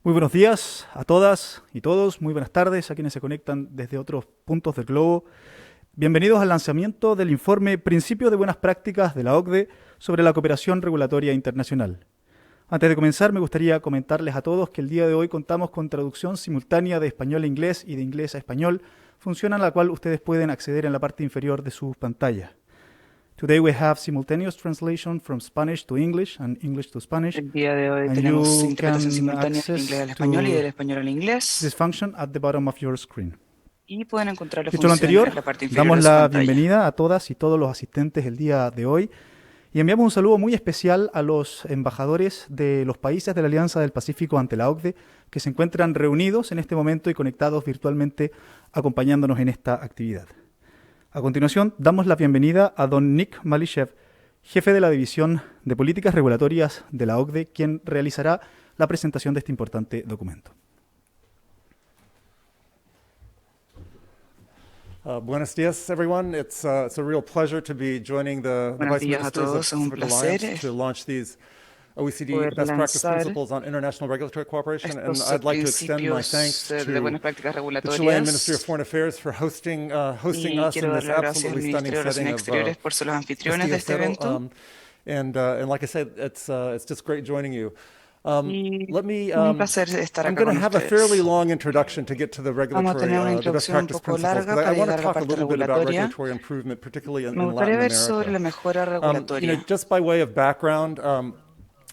Muy buenos días a todas y todos, muy buenas tardes a quienes se conectan desde otros puntos del globo. Bienvenidos al lanzamiento del informe Principios de Buenas Prácticas de la OCDE sobre la cooperación regulatoria internacional. Antes de comenzar, me gustaría comentarles a todos que el día de hoy contamos con traducción simultánea de español a inglés y de inglés a español, función a la cual ustedes pueden acceder en la parte inferior de sus pantallas. Today we have simultaneous translation from Spanish to English and English to Spanish. El día de hoy And tenemos you interpretación can simultánea del inglés al español y del español al this inglés. function at the bottom of your screen. Y pueden encontrar la Dicho lo función anterior, en la parte inferior damos de su la pantalla. bienvenida a todas y todos los asistentes el día de hoy y enviamos un saludo muy especial a los embajadores de los países de la Alianza del Pacífico ante la OCDE que se encuentran reunidos en este momento y conectados virtualmente acompañándonos en esta actividad. A continuación, damos la bienvenida a don Nick Malishev, jefe de la División de Políticas Regulatorias de la OCDE, quien realizará la presentación de este importante documento. Buenos días, everyone. It's a real pleasure to be joining the Buenos Vice días a Ministers todos. of Es un Pacific Alliance placer to launch these OECD poder best practice lanzar principles on international regulatory cooperation. And estos I'd like to extend my thanks principios de buenas to prácticas the Chilean Ministry of regulatorias. Foreign Affairs for hosting Y us quiero in dar this las gracias al absolutely stunning Ministerio de Relaciones setting of Exteriores por ser los anfitriones de este Castillo evento. Cero. And like I said, it's just great joining you. Y Let me. un placer estar I'm acá going to con have a fairly ustedes. long introduction to get to the Vamos a regulatory, tener una the best introducción un practice poco principles, larga because I para want to llegar a la talk a parte little bit about regulatoria. regulatory improvement, particularly Me in gustaría Latin ver sobre la America. mejora You know, regulatoria. just by way of background,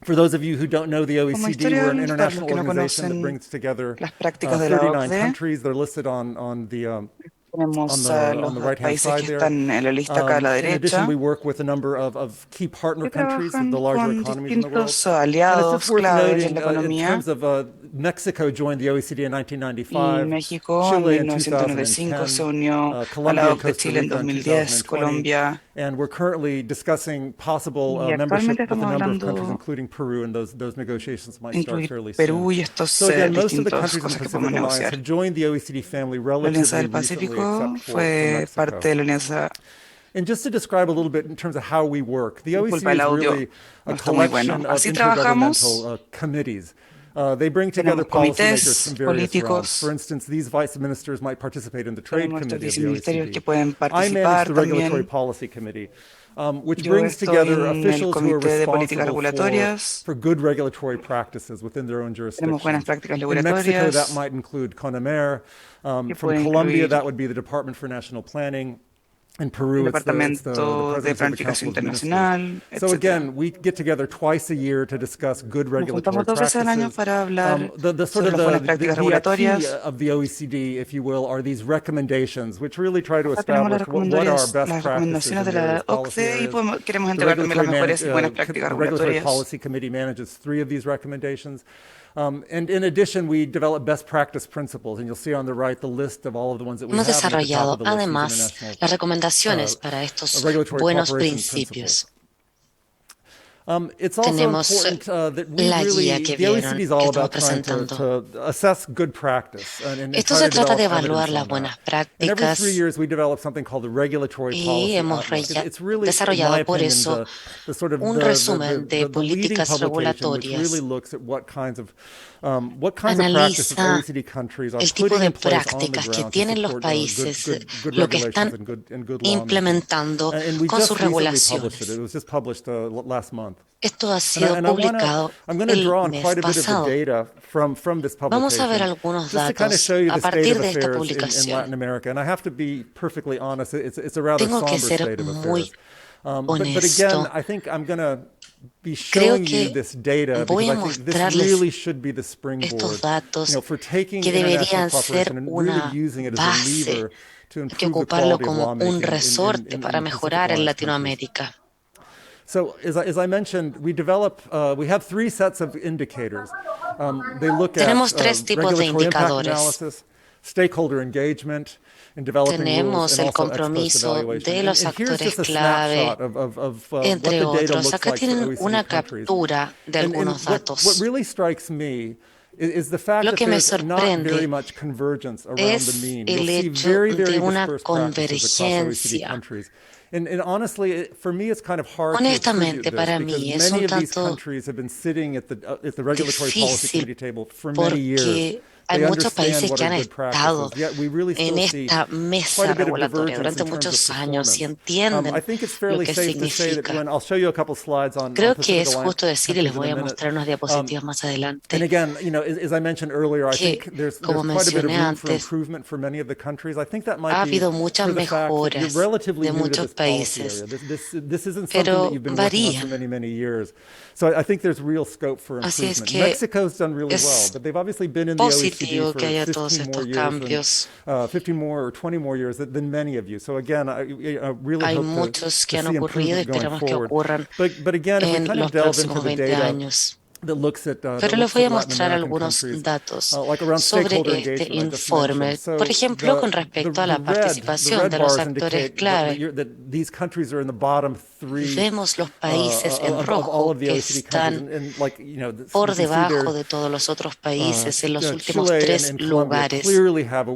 for those of you who don't know the Como OECD, we're an historial, para los international que no organization that conocen brings together las prácticas de la 39 OCDE, countries. They're listed on the tenemos a on los the right-hand países que side there. están en la lista acá a la In addition, derecha, we work with a number of key partner que countries, the trabajan larger con economies in the world. distintos And it's just aliados worth claves en noting, la in economía. terms of Mexico joined the OECD in Y 1995, México en Chile in 1995 se 2010, unió a la Colombia and OCDE Costa Chile en Rica in 2010, 2020, Colombia. and we're currently discussing possible Y membership actualmente with a estamos number of countries, hablando including Peru, and those negotiations might de start incluir fairly soon. Perú y estos So again, most of the distintas countries in the cosas que podemos Pacific Alliance negociar. have joined the OECD family La Alianza relatively del recently, Pacífico except for fue Mexico. parte de la Alianza. And just to describe a little bit in terms of how we work, the Disculpa, OECD el is audio really no a está muy bueno. collection of Así trabajamos. intergovernmental committees. They bring together Tenemos policymakers from comités various realms. políticos. For instance, these vice ministers might participate in the Trade Tenemos estos Committee of the viceministerios que OECD. pueden I manage participar the Regulatory también. Policy Committee, which Yo brings estoy together en el officials who are Comité de Políticas responsible Regulatorias. for good regulatory practices within their own Tenemos buenas jurisdictions. prácticas In Mexico, that regulatorias might include CONAMER. que From pueden Colombia, incluir that would be the Department for National Planning. In el Peru, it's the Departamento de Presidency of the Planificación Council of Ministers. Internacional, So etc. again, we get together twice a year to discuss good Nos regulatory juntamos 2 veces al año practices. para hablar The sort sobre of las buenas prácticas the key regulatorias. of the OECD, if you will, are these recommendations, which really try to Acá tenemos establish what are best las practices recomendaciones in de la various policy OCDE y areas. queremos The integrar también las mejores y buenas the prácticas Regulatory regulatorias. Policy Committee manages 3 of these recommendations. And in addition, we develop best practice principles, and you'll see on the right the list of all of the ones that we Hemos have. And at the top desarrollado of the list, these además international las recomendaciones para estos regulatory buenos cooperation principios. principles. It's also Tenemos important that we la really, guía que the vieron, OECD is que all estamos about trying presentando. to assess good practice and Esto try se to trata de develop evaluar evidence las on buenas that. And every 3 prácticas years we develop something called the Regulatory y Policy hemos Outlook. It's really, in my desarrollado por opinion, eso the sort of un resumen de the leading políticas publication which really regulatorias. looks at what kinds of practices Analiza OECD countries are el tipo putting de in place on the prácticas que ground to tienen los support países, good lo que regulations están and good lawmaking. implementando And we con just sus recently published it. regulaciones. It was just published last month. Esto ha sido And publicado I'm going to el draw on mes quite a bit of the pasado. data from this Vamos a ver publication, algunos just to kind of datos show you a the state partir of de esta affairs in publicación. Latin America. And I have to be perfectly honest, it's a rather Tengo que somber ser state of muy affairs. But again, honesto. I think I'm going to be Creo showing you que this data voy because a I think this mostrarles really should be the springboard, estos datos for taking que international deberían ser cooperation and really una using it as a base. lever to Hay que improve the ocuparlo quality of como lawmaking un resorte para in Pacific mejorar en Alliance countries. Latinoamérica. So as I mentioned, we have 3 sets of indicators. They look at Tenemos 3 tipos de regulatory impact indicadores. analysis, stakeholder engagement in developing rules, Tenemos and el also ex post compromiso evaluation. de los And here's actores just a clave, snapshot of what the entre data otros. looks Acá like for tienen OECD una countries. captura de And algunos what datos. really strikes me is the fact Lo that que me there's not sorprende very much convergence around es the mean. el You'll see hecho very, de very una dispersed practices across OECD convergencia. countries And honestly, for me, it's kind of hard to attribute Honestamente, this para because mí es many un of these tanto countries have been sitting at the Regulatory Policy Committee difícil table for many years. porque hay They muchos understand países what que are han good estado practices, yet we really en still see esta quite mesa a bit of regulatoria divergence durante in terms of muchos años y performance. I entienden think it's lo fairly que safe to say that significa. I'll show you a couple slides on Creo que Pacific es Alliance justo decir, y les countries in voy a a minute. mostrar unas diapositivas más And adelante, again, as I mentioned earlier, I que, think there's como quite a bit of mencioné room for antes, improvement for many of the countries. I think that might ha be habido muchas for the fact that you're mejoras relatively de new to muchos this policy países, area. This isn't something that pero you've been working on for varían. many years. So I think there's real scope for Así es improvement. que Mexico's done really well, es but they've obviously been in the OECD positivo for que haya todos 15 more estos years cambios. 15 more or 20 more years than many of you. So again, I really Hay hope muchos que to han see ocurrido y improvement going esperamos que forward. ocurran But again, if we en kind los of delve into próximos the 20 data años. that looks at Pero les voy a Latin mostrar American algunos countries, datos like around sobre stakeholder este engagement I just informe. mentioned. So Por ejemplo, con respecto a la the participación red de los bars actores indicate clave. that these countries are in the bottom three Vemos los países en of all rojo of the que OECD countries, están and like you por can see debajo there, de todos los otros países en los últimos Chile tres and Colombia lugares. clearly have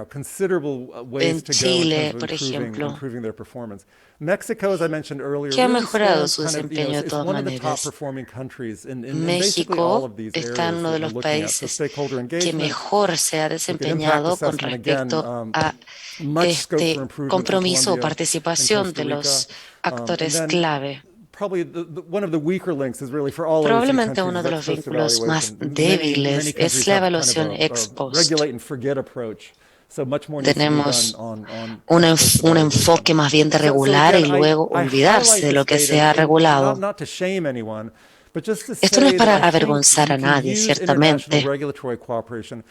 considerable ways En to go Chile, in terms por of ejemplo, improving their performance. Mexico, as I mentioned earlier, que ha really mejorado stands su kind of, desempeño de it's todas one of the top maneras. performing countries in basically México all of these está en areas uno de that we're los looking at. So países stakeholder que engagement, mejor se ha look at impact desempeñado con assessment, again, respecto a much scope for este improvement for compromiso o Colombia and participación Costa de Rica. los And actores then clave. probably one of the weaker links is really for all OECD Probablemente countries uno is de ex los post vínculos más evaluation. débiles Many es countries la have kind evaluación of ex a post. regulate and forget approach. So much more needs to be Tenemos done on un, ex post un evaluation. enfoque más bien de So regular y again, luego I olvidarse highlight de lo this que data se ha and regulado. not to shame anyone, but just to Esto no es say para that I think avergonzar a you can nadie, use international ciertamente, regulatory cooperation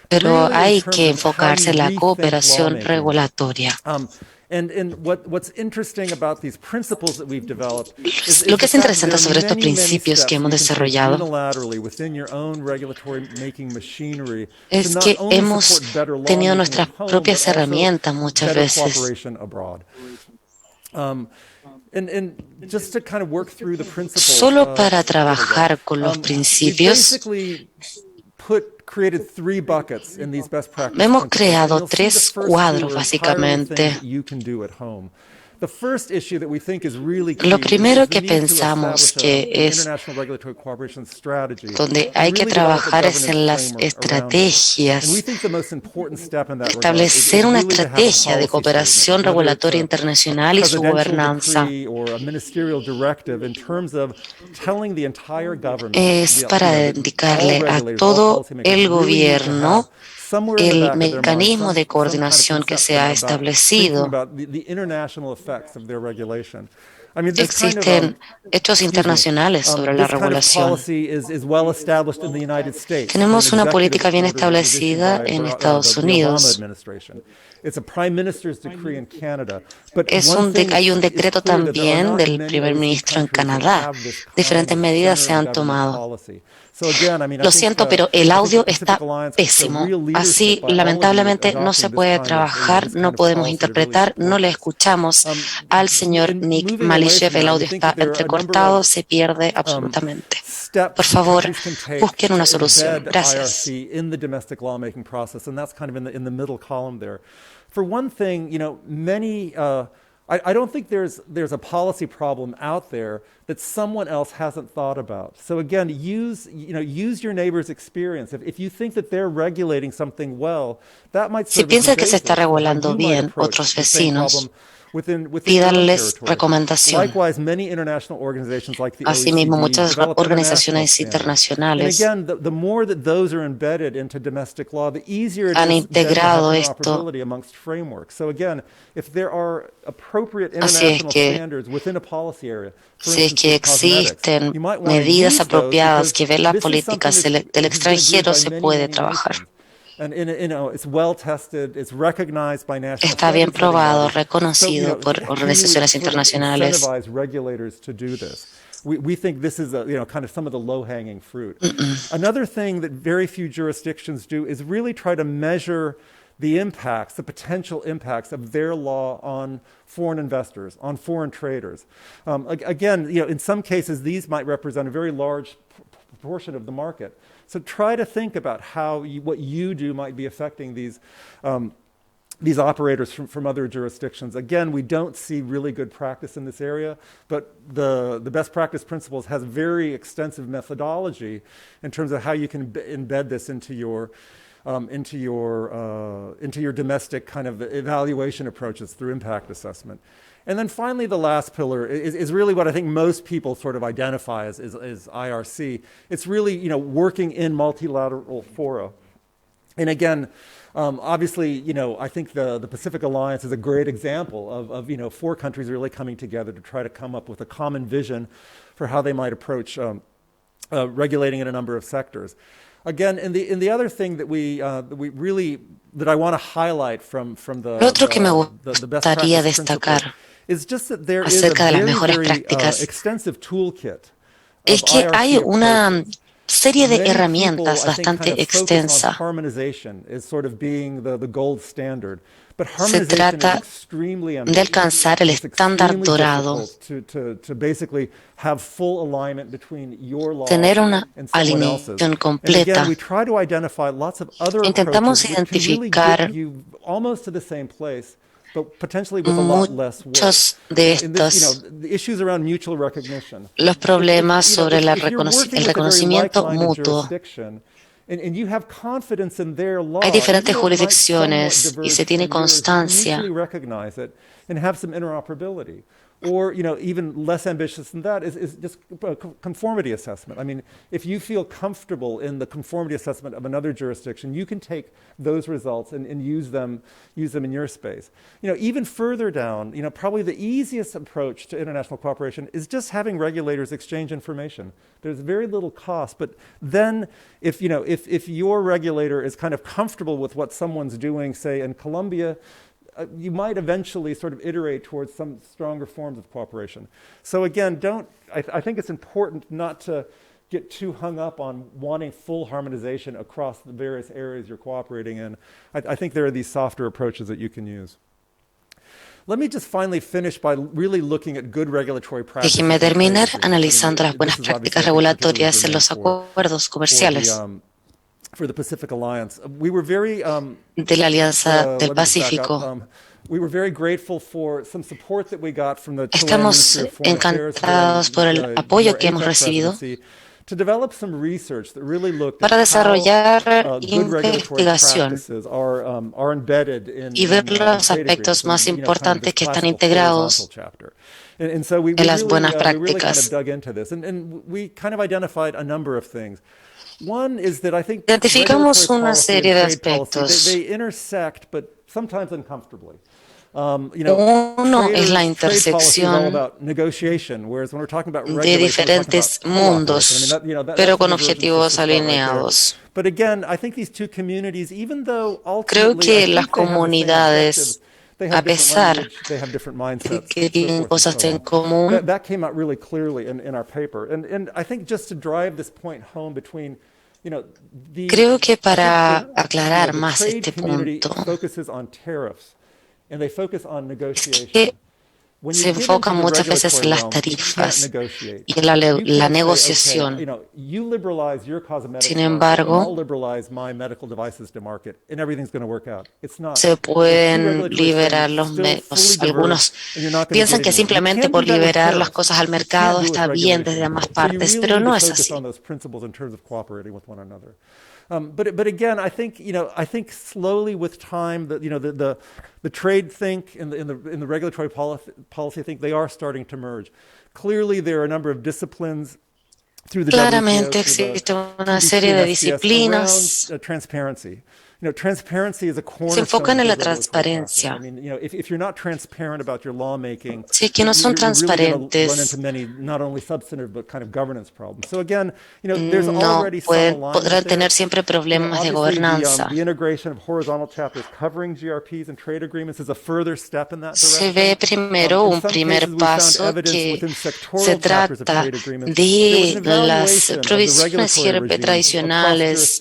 pero really in hay terms que of how enfocarse you en la rethink cooperación lawmaking. regulatoria. And what's interesting about these principles that we've developed is Lo the que es fact that interesante there sobre are estos many principios steps que hemos you can take desarrollado unilaterally within your own regulatory making machinery to es not que only hemos support better tenido lawmaking nuestras at home, propias but also herramientas muchas better veces. cooperation abroad. And just to kind of work through the principles. Solo para trabajar con los we principios, basically created three buckets in these best practice hemos principles, and creado you'll see tres the first two cuadros, are entirely básicamente. things that you can do at home. The first issue that we think is really key Lo primero is the que need to pensamos establish que an es international regulatory cooperation strategy donde and hay que really develop a trabajar es governance en las framework around it. estrategias, And we think the most important step in that regard establecer una really to have a estrategia de policy cooperación statement, whether regulatoria it's a internacional y su presidential gobernanza. decree or a ministerial directive in terms of telling the entire government, Es para all indicarle a regulators, all todo policymakers el really need to gobierno have somewhere in the el back of their mind mecanismo de some kind of coordinación que se conception ha about establecido. thinking about the international effects of their regulation. I mean, this kind of, Existen hechos internacionales sobre la this kind of regulación. policy is well established in the United States. Tenemos una An política bien executive order that was establecida issued by en the Estados Obama Unidos. administration. It's a prime minister's decree in Canada. But Hay un decreto también del primer ministro en Canadá. Diferentes medidas se han tomado. Lo siento, pero el audio está pésimo. Así, lamentablemente, no se puede trabajar, no podemos interpretar, no le escuchamos al señor Nick Malishev. El audio está entrecortado, se pierde absolutamente. Por favor, busquen una solución. Gracias. In the domestic lawmaking process, and that's kind of in the middle column there. For one thing, many. I don't think there's a policy problem out there that someone else hasn't thought about. So again, use your neighbor's experience. If you think that they're regulating something well, that might serve Si piensa as que se a está basis for how regulando you might bien approach otros the same vecinos, problem within your own pídanles territory. recomendación. Likewise, many international organizations like the Asimismo, OECD muchas develop organizaciones international internacionales standards. And again, the more that those are embedded into domestic law, the easier it han is then to integrado have esto. interoperability amongst frameworks. So again, if there are appropriate Así es international que, standards within a policy area, for si es instance, que with cosmetics, existen you might want to medidas use those apropiadas because que ven las this is políticas something del that's been extranjero, agreed se by many, puede many trabajar. nations. And it's well tested, it's recognized by national Está bien standard setting probado, bodies. reconocido por can you organizaciones sort of internacionales. incentivize regulators to do this? We think this is kind of some of the low-hanging fruit. Another thing that very few jurisdictions do is really try to measure the impacts, the potential impacts of their law on foreign investors, on foreign traders. Again, in some cases, these might represent a very large proportion of the market. So try to think about how what you do might be affecting these these operators from other jurisdictions. Again, we don't see really good practice in this area, but the best practice principles has very extensive methodology in terms of how you can embed this into your domestic kind of evaluation approaches through impact assessment. And then finally, the last pillar is really what I think most people sort of identify as IRC. It's really, working in multilateral fora. And again, obviously, I think the Pacific Alliance is a great example of 4 countries really coming together to try to come up with a common vision for how they might approach regulating in a number of sectors. Again, and the other thing that I want to highlight from the best practice principle is just that there is a very extensive toolkit. Es que hay una serie de herramientas bastante extensa. Se trata de alcanzar el estándar dorado, tener una alineación completa. Intentamos identificar muchos de estos los problemas sobre el reconocimiento mutuo. Hay diferentes jurisdicciones y se tiene constancia. Or, even less ambitious than that is just conformity assessment. I mean, if you feel comfortable in the conformity assessment of another jurisdiction, you can take those results and use them in your space. Even further down, probably the easiest approach to international cooperation is just having regulators exchange information. There's very little cost, but then if your regulator is kind of comfortable with what someone's doing, say in Colombia, you might eventually sort of iterate towards some stronger forms of cooperation. So again, I think it's important not to get too hung up on wanting full harmonization across the various areas you're cooperating in. I think there are these softer approaches that you can use. Let me just finally finish by really looking at good regulatory practices. Déjeme terminar analizando las buenas prácticas regulatorias en los acuerdos comerciales de la Alianza del Pacífico. Estamos encantados por el apoyo que hemos recibido para desarrollar investigación y ver los aspectos más importantes que están integrados en las buenas prácticas. Identificamos una serie de aspectos. Uno es la intersección de diferentes mundos, pero con objetivos alineados. Creo que las comunidades, a pesar de que tienen cosas en común, creo que para aclarar más este punto, es que se enfocan muchas veces en las tarifas y en la negociación. Sin embargo, se pueden liberar algunos piensan que simplemente por liberar las cosas al mercado está bien desde ambas partes, pero no es así. But again, I think slowly with time, the trade think and the regulatory policy think they are starting to merge. Clearly, there are a number of disciplines through the Claramente existe una serie de disciplinas. Transparency. Se enfocan en la transparencia. Si es que no son transparentes, podrán tener siempre problemas de gobernanza. Se ve primero un primer paso que se trata de las provisiones GRP tradicionales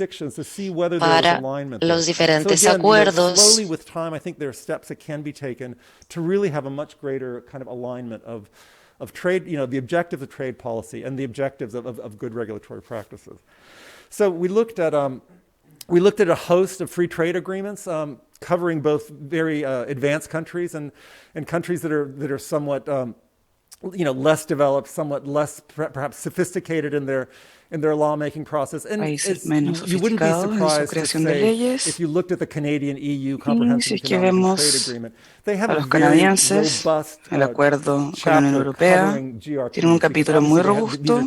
para los diferentes acuerdos. Slowly with time, I think there are steps that can be taken to really have a much greater kind of alignment of trade, the objectives of trade policy and the objectives of good regulatory practices. So we looked at We looked at a host of free trade agreements covering both very advanced countries and countries that are somewhat less developed, somewhat less perhaps sophisticated in their lawmaking process. And you wouldn't be surprised to say, if you looked at the Canadian-EU Comprehensive Economic Trade Agreement, they have a very robust el acuerdo con la Unión Europea tiene un capítulo muy robusto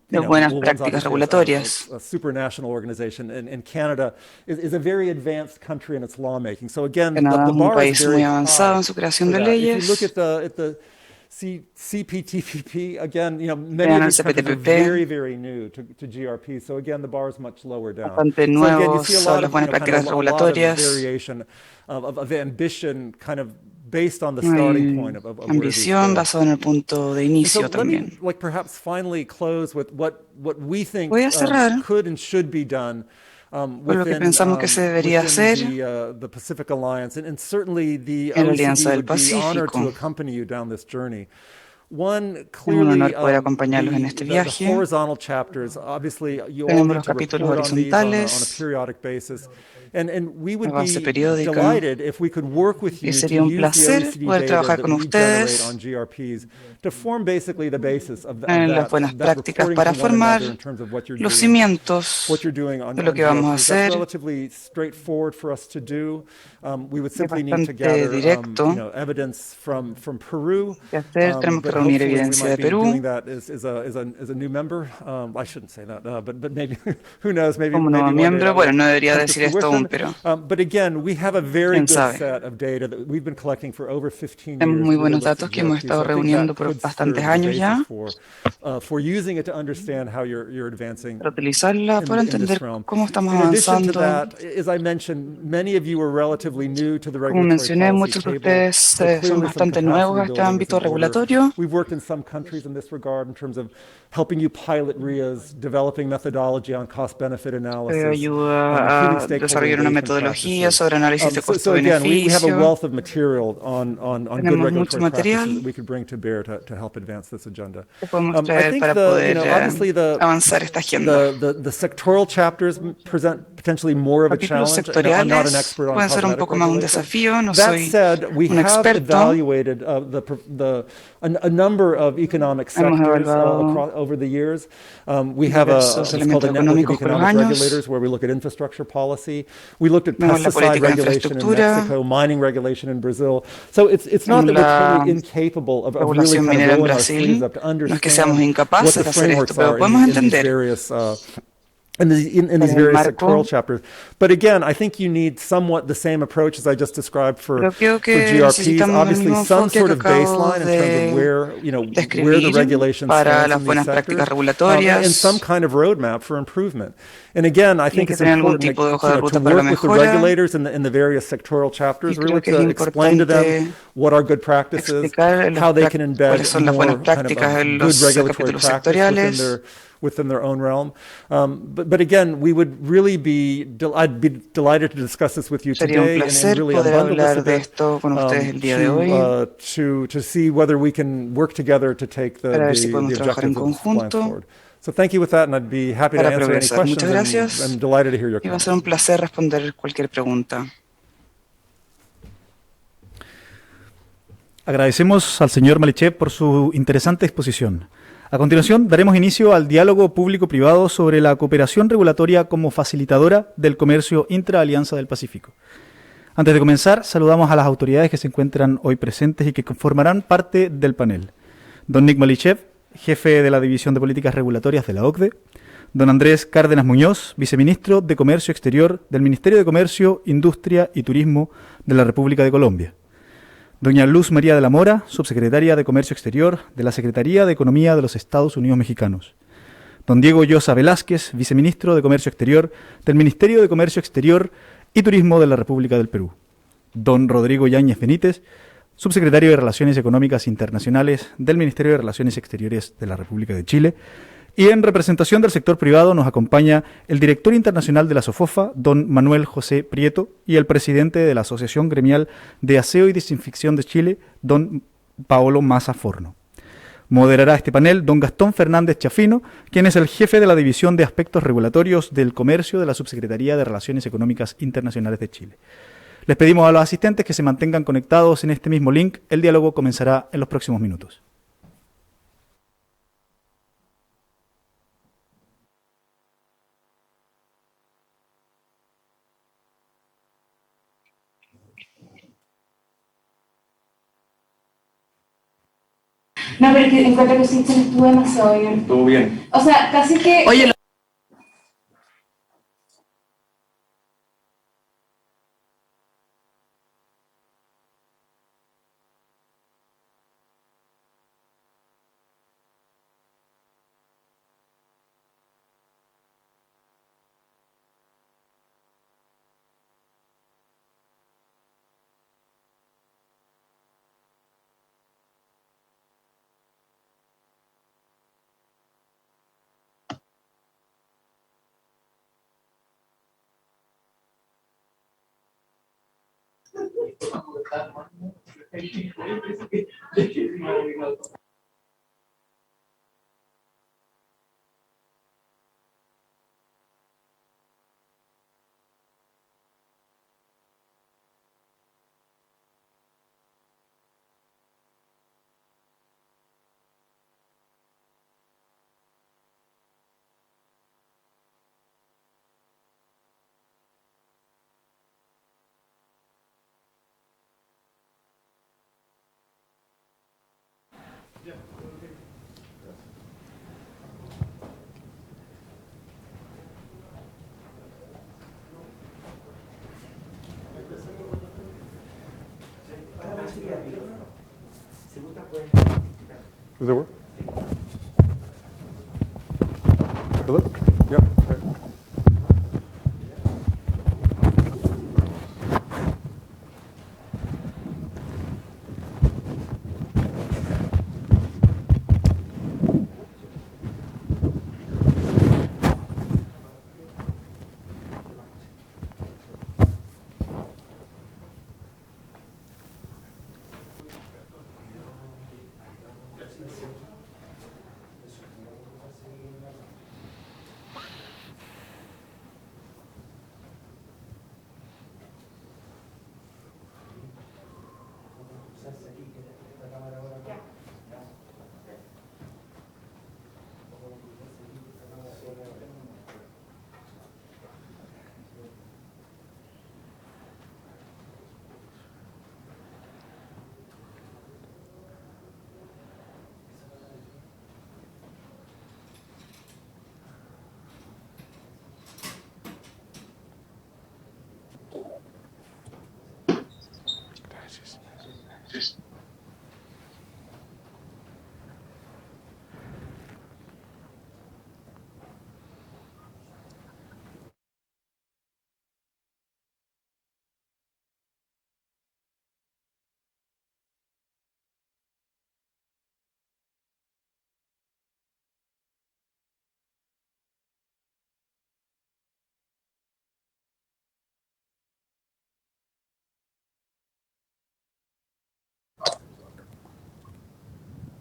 de buenas prácticas regulatorias. A supranational organization, and Canada is a very advanced country in its lawmaking. So again, Canadá the es un bar is país very muy avanzado en su high creación de for that. If leyes. you look at the CPTPP, again, many of these countries are very, very new to GRP. So again, the bar is much lower down. Bastante So again, you nuevos see a son lot las of, buenas prácticas a lot of regulatorias. variation of ambition kind of based on the starting point of where these Ambición go. basada en el punto de So inicio let también. me perhaps finally close with what we think Voy a cerrar could and should be done con lo que pensamos que se debería hacer the Pacific Alliance, and certainly the en la Alianza OECD del would be honored to Pacífico. accompany you down this journey. One, Es un clearly, honor poder acompañarlos en este the viaje. horizontal chapters, obviously, you all Tenemos need los to capítulos report on these on a horizontales periodic basis. And we would de base be periódica. delighted if we could work with you Y to sería un use the placer OECD poder data trabajar that con we generate ustedes on GRPs to form basically the basis of en las buenas prácticas para formar los cimientos what you're doing on de lo que vamos a GRPs. That's hacer. relatively straightforward for us to do. We would simply need to bastante gather directo evidence from Peru. que hacer. Tenemos que But reunir hopefully we evidencia might de be Perú. doing that as a new member. I shouldn't say that, but maybe who knows? Maybe Como nuevo one day miembro, that bueno, will no debería come to decir esto fruition. aún, pero But again, we have a very quién good sabe. set of data that we've been collecting for over 15 Tenemos years. muy really buenos looks datos at que hemos GRPs. estado I think reuniendo that por could bastantes serve as a años ya basis for using it to understand how you're advancing para utilizarla para in this entender realm. cómo estamos In addition to avanzando. that, as I mentioned, many of you are relatively new to the Como regulatory mencioné, policy muchos de table. ustedes So son clearly some bastante nuevos a capacity este building is ámbito in order. regulatorio. We've worked in some countries in this regard in terms of helping you pilot RIAs, developing methodology on cost-benefit analysis, Ayuda improving a stakeholder desarrollar una engagement metodología practices. sobre análisis de So again, we have a costo-beneficio. wealth of material on good Tenemos mucho regulatory material practices that we could bring to bear to help advance this agenda. que podemos I traer think para the, poder obviously avanzar esta agenda. the sectoral chapters present potentially more of a Capítulos challenge. I'm not an sectoriales expert on pueden ser un cosmetic poco más un regulation. desafío. No That soy said, we un have experto. evaluated a number of economic Hemos sectors evaluado over the years. We have diversos what's called elementos a network of económicos con los economic años. regulators where we look at infrastructure policy. We looked at Vemos la pesticide política de regulation in infraestructura. Mexico, mining regulation in Brazil. So it's not that we're La totally incapable of really regulación kind of minera en rolling our Brasil. sleeves up to No es que seamos understand what incapaces the de hacer esto, frameworks pero are podemos in these entender. various in these el various marco. sectoral chapters. But again, I think you need somewhat the same approach as I just described for Pero creo que GRPs. necesitamos el Obviously, mismo some enfoque sort que of acabo baseline in terms of where the describir regulations para stands las in these buenas sectors, prácticas regulatorias. and some kind of roadmap for improvement. And again, I think que it's tener algún important tipo de hoja de to ruta para la work with the mejora. regulators in the various sectoral chapters, Y really creo que es to explain to them importante what are good practices, explicar how they can embed cuáles son las more buenas kind of prácticas en good los regulatory capítulos practice sectoriales. within their own realm. But again, we would really I'd be delighted to discuss this with you Sería un today placer really poder unbundle this hablar a de bit, esto con ustedes el día de hoy to see whether we can work together to take the para ver si podemos objectives trabajar en of this plan conjunto forward. So thank you with that, and I'd be happy to para answer any progresar. questions. Muchas gracias. I'm delighted to hear your Y va a comments. ser un placer responder cualquier pregunta. Agradecemos al señor Malichev por su interesante exposición. A continuación, daremos inicio al diálogo público-privado sobre la cooperación regulatoria como facilitadora del comercio intra-Alianza del Pacífico. Antes de comenzar, saludamos a las autoridades que se encuentran hoy presentes y que conformarán parte del panel. Don Nick Malichev, jefe de la División de Políticas Regulatorias de la OCDE. Don Andrés Cárdenas Muñoz, viceministro de Comercio Exterior del Ministerio de Comercio, Industria y Turismo de la República de Colombia. Doña Luz María de la Mora, subsecretaria de Comercio Exterior de la Secretaría de Economía de los Estados Unidos Mexicanos. Don Diego Llosa Velázquez, viceministro de Comercio Exterior del Ministerio de Comercio Exterior y Turismo de la República del Perú. Don Rodrigo Yáñez Benítez, subsecretario de Relaciones Económicas Internacionales del Ministerio de Relaciones Exteriores de la República de Chile. Y en representación del sector privado nos acompaña el director internacional de la SOFOFA, don Manuel José Prieto, y el presidente de la Asociación Gremial de Aseo y Desinfección de Chile, don Paolo Massa Forno. Moderará este panel don Gastón Fernández Chafino, quien es el jefe de la División de Aspectos Regulatorios del Comercio de la Subsecretaría de Relaciones Económicas Internacionales de Chile. Les pedimos a los asistentes que se mantengan conectados en este mismo link. El diálogo comenzará en los próximos minutos. No, pero que encuentro que Sitchin estuvo demasiado bien. Estuvo bien. O sea, casi que... Oye, Does it work? Hello? Yep. Okay.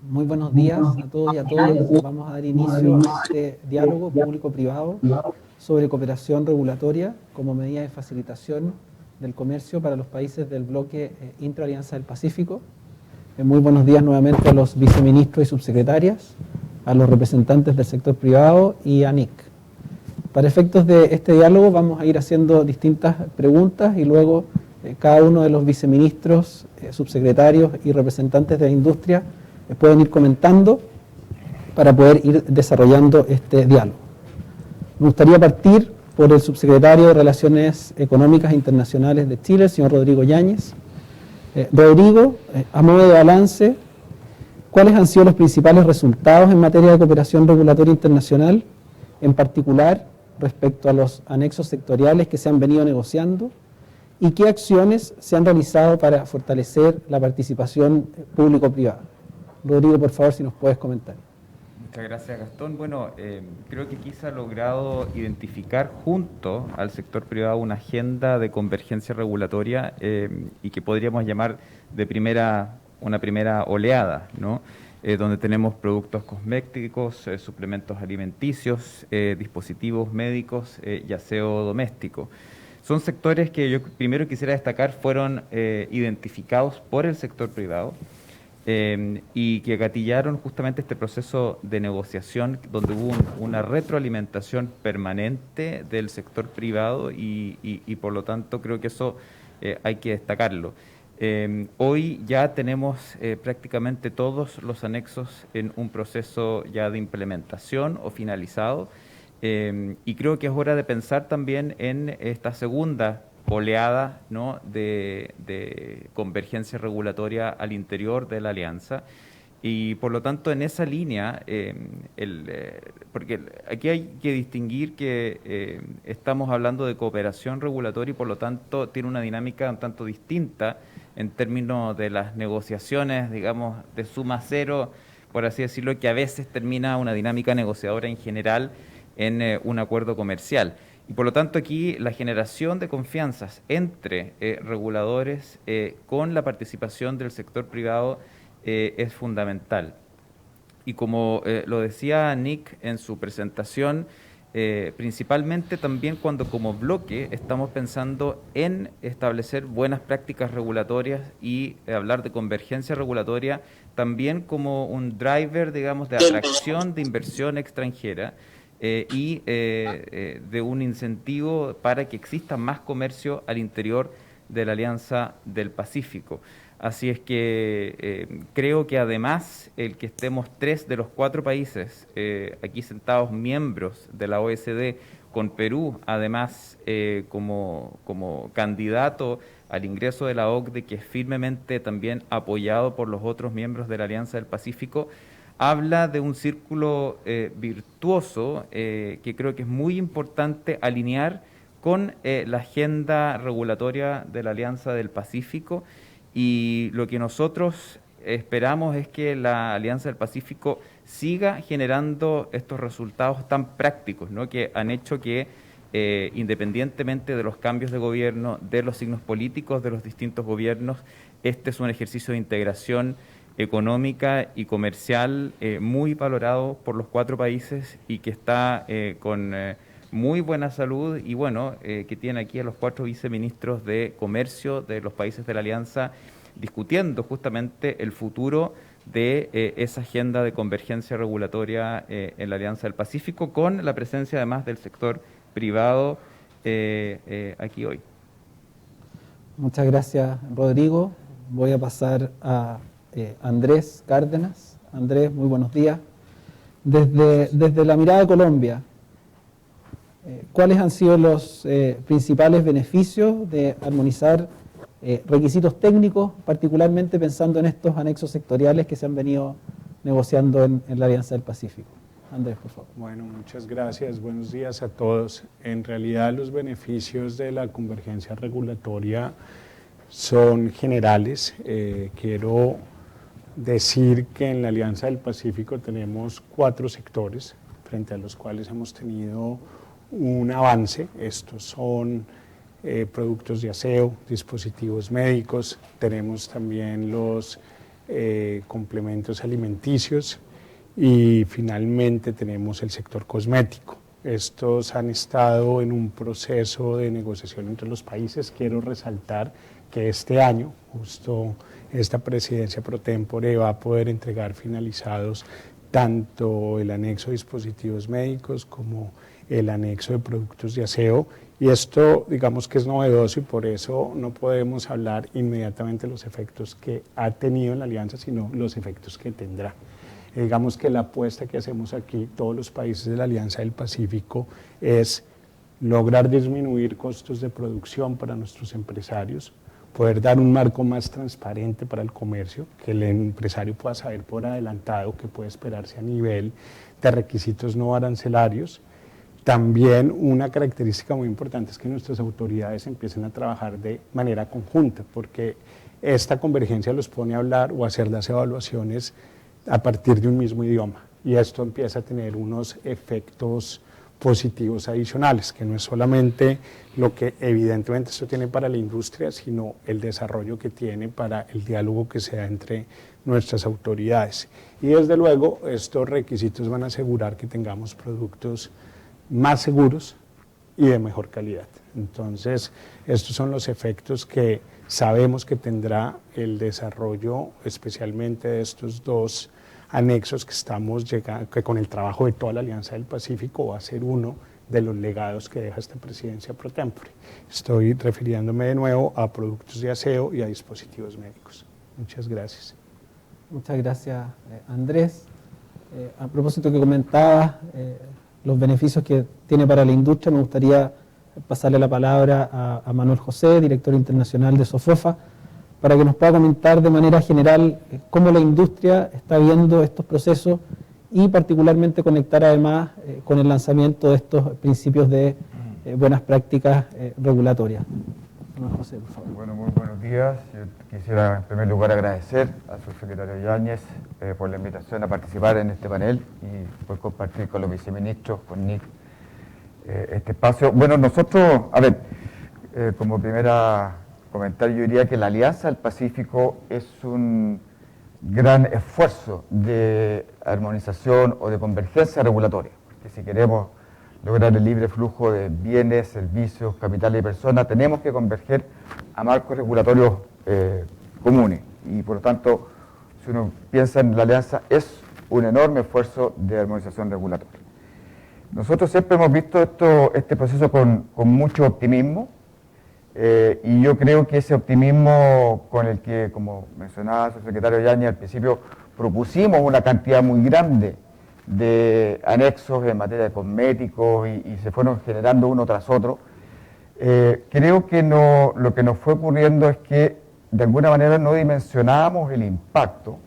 Muy buenos días a todos y a todas. Vamos a dar inicio a este diálogo público-privado sobre cooperación regulatoria como medida de facilitación del comercio para los países del bloque Intra-Alianza del Pacífico. Muy buenos días nuevamente a los viceministros y subsecretarias, a los representantes del sector privado y a NIC. Para efectos de este diálogo vamos a ir haciendo distintas preguntas y luego cada uno de los viceministros, subsecretarios y representantes de la industria pueden ir comentando para poder ir desarrollando este diálogo. Me gustaría partir por el subsecretario de Relaciones Económicas e Internacionales de Chile, el señor Rodrigo Yáñez. Rodrigo, a modo de balance, ¿cuáles han sido los principales resultados en materia de cooperación regulatoria internacional, en particular respecto a los anexos sectoriales que se han venido negociando? ¿Y qué acciones se han realizado para fortalecer la participación público-privada? Rodrigo, por favor, si nos puedes comentar. Muchas gracias, Gastón. Bueno, creo que aquí se ha logrado identificar junto al sector privado una agenda de convergencia regulatoria y que podríamos llamar de una primera oleada, ¿no? donde tenemos productos cosméticos, suplementos alimenticios, dispositivos médicos y aseo doméstico. Son sectores que yo primero quisiera destacar fueron identificados por el sector privado y que gatillaron justamente este proceso de negociación donde hubo una retroalimentación permanente del sector privado y por lo tanto creo que eso hay que destacarlo. Hoy ya tenemos prácticamente todos los anexos en un proceso ya de implementación o finalizado y creo que es hora de pensar también en esta segunda oleada, ¿no?, de convergencia regulatoria al interior de la alianza y por lo tanto en esa línea, porque aquí hay que distinguir que estamos hablando de cooperación regulatoria y por lo tanto tiene una dinámica un tanto distinta en términos de las negociaciones, digamos, de suma cero, por así decirlo, que a veces termina una dinámica negociadora en general en un acuerdo comercial. Y por lo tanto aquí la generación de confianzas entre reguladores con la participación del sector privado es fundamental. Y como lo decía Nick en su presentación, principalmente también cuando como bloque estamos pensando en establecer buenas prácticas regulatorias y hablar de convergencia regulatoria también como un driver, digamos, de atracción de inversión extranjera y de un incentivo para que exista más comercio al interior de la Alianza del Pacífico. Así es que creo que además el que estemos 3 de los 4 países aquí sentados miembros de la OECD, con Perú además como candidato al ingreso de la OCDE, que es firmemente también apoyado por los otros miembros de la Alianza del Pacífico, habla de un círculo virtuoso que creo que es muy importante alinear con la agenda regulatoria de la Alianza del Pacífico. Y lo que nosotros esperamos es que la Alianza del Pacífico siga generando estos resultados tan prácticos, ¿no?, que han hecho que, independientemente de los cambios de gobierno, de los signos políticos de los distintos gobiernos, este es un ejercicio de integración económica y comercial muy valorado por los 4 países y que está con muy buena salud y bueno, que tiene aquí a los 4 viceministros de comercio de los países de la Alianza discutiendo justamente el futuro de esa agenda de convergencia regulatoria en la Alianza del Pacífico, con la presencia además del sector privado aquí hoy. Muchas gracias, Rodrigo. Voy a pasar a Andrés Cárdenas. Andrés, muy buenos días. Desde la mirada de Colombia, ¿cuáles han sido los principales beneficios de armonizar requisitos técnicos, particularmente pensando en estos anexos sectoriales que se han venido negociando en la Alianza del Pacífico? Andrés, por favor. Bueno, muchas gracias. Buenos días a todos. En realidad los beneficios de la convergencia regulatoria son generales. Quiero decir que en la Alianza del Pacífico tenemos 4 sectores frente a los cuales hemos tenido un avance. Estos son productos de aseo, dispositivos médicos, tenemos también los complementos alimenticios y finalmente tenemos el sector cosmético. Estos han estado en un proceso de negociación entre los países. Quiero resaltar que este año, justo esta presidencia pro tempore va a poder entregar finalizados tanto el anexo de dispositivos médicos como el anexo de productos de aseo, y esto digamos que es novedoso y por eso no podemos hablar inmediatamente de los efectos que ha tenido en la alianza, sino los efectos que tendrá. Digamos que la apuesta que hacemos aquí, todos los países de la Alianza del Pacífico, es lograr disminuir costos de producción para nuestros empresarios, poder dar un marco más transparente para el comercio, que el empresario pueda saber por adelantado qué puede esperarse a nivel de requisitos no arancelarios. También una característica muy importante es que nuestras autoridades empiecen a trabajar de manera conjunta, porque esta convergencia los pone a hablar o a hacer las evaluaciones a partir de un mismo idioma, y esto empieza a tener unos efectos positivos adicionales, que no es solamente lo que evidentemente esto tiene para la industria, sino el desarrollo que tiene para el diálogo que se da entre nuestras autoridades. Y desde luego estos requisitos van a asegurar que tengamos productos más seguros y de mejor calidad. Entonces, estos son los efectos que sabemos que tendrá el desarrollo, especialmente de estos dos anexos que estamos llegando, que con el trabajo de toda la Alianza del Pacífico va a ser uno de los legados que deja esta presidencia pro tempore. Estoy refiriéndome de nuevo a productos de aseo y a dispositivos médicos. Muchas gracias. Muchas gracias, Andrés. A propósito que comentabas los beneficios que tiene para la industria, me gustaría pasarle la palabra a Manuel José, director internacional de SOFOFA, para que nos pueda comentar de manera general cómo la industria está viendo estos procesos y particularmente conectar además con el lanzamiento de estos principios de buenas prácticas regulatorias. Manuel José, por favor. Bueno, muy buenos días. Yo quisiera en primer lugar agradecer al subsecretario Yáñez por la invitación a participar en este panel y por compartir con los viceministros, con Nick, este espacio. Bueno, nosotros, como primera comentario, yo diría que la Alianza del Pacífico es un gran esfuerzo de armonización o de convergencia regulatoria, porque si queremos lograr el libre flujo de bienes, servicios, capital y personas, tenemos que converger a marcos regulatorios comunes. Y por lo tanto, si uno piensa en la alianza, es un enorme esfuerzo de armonización regulatoria. Nosotros siempre hemos visto este proceso con mucho optimismo, y yo creo que ese optimismo con el que, como mencionaba su secretario Yáñez al principio, propusimos una cantidad muy grande de anexos en materia de cosméticos y se fueron generando uno tras otro, creo que lo que nos fue ocurriendo es que de alguna manera no dimensionábamos el impacto,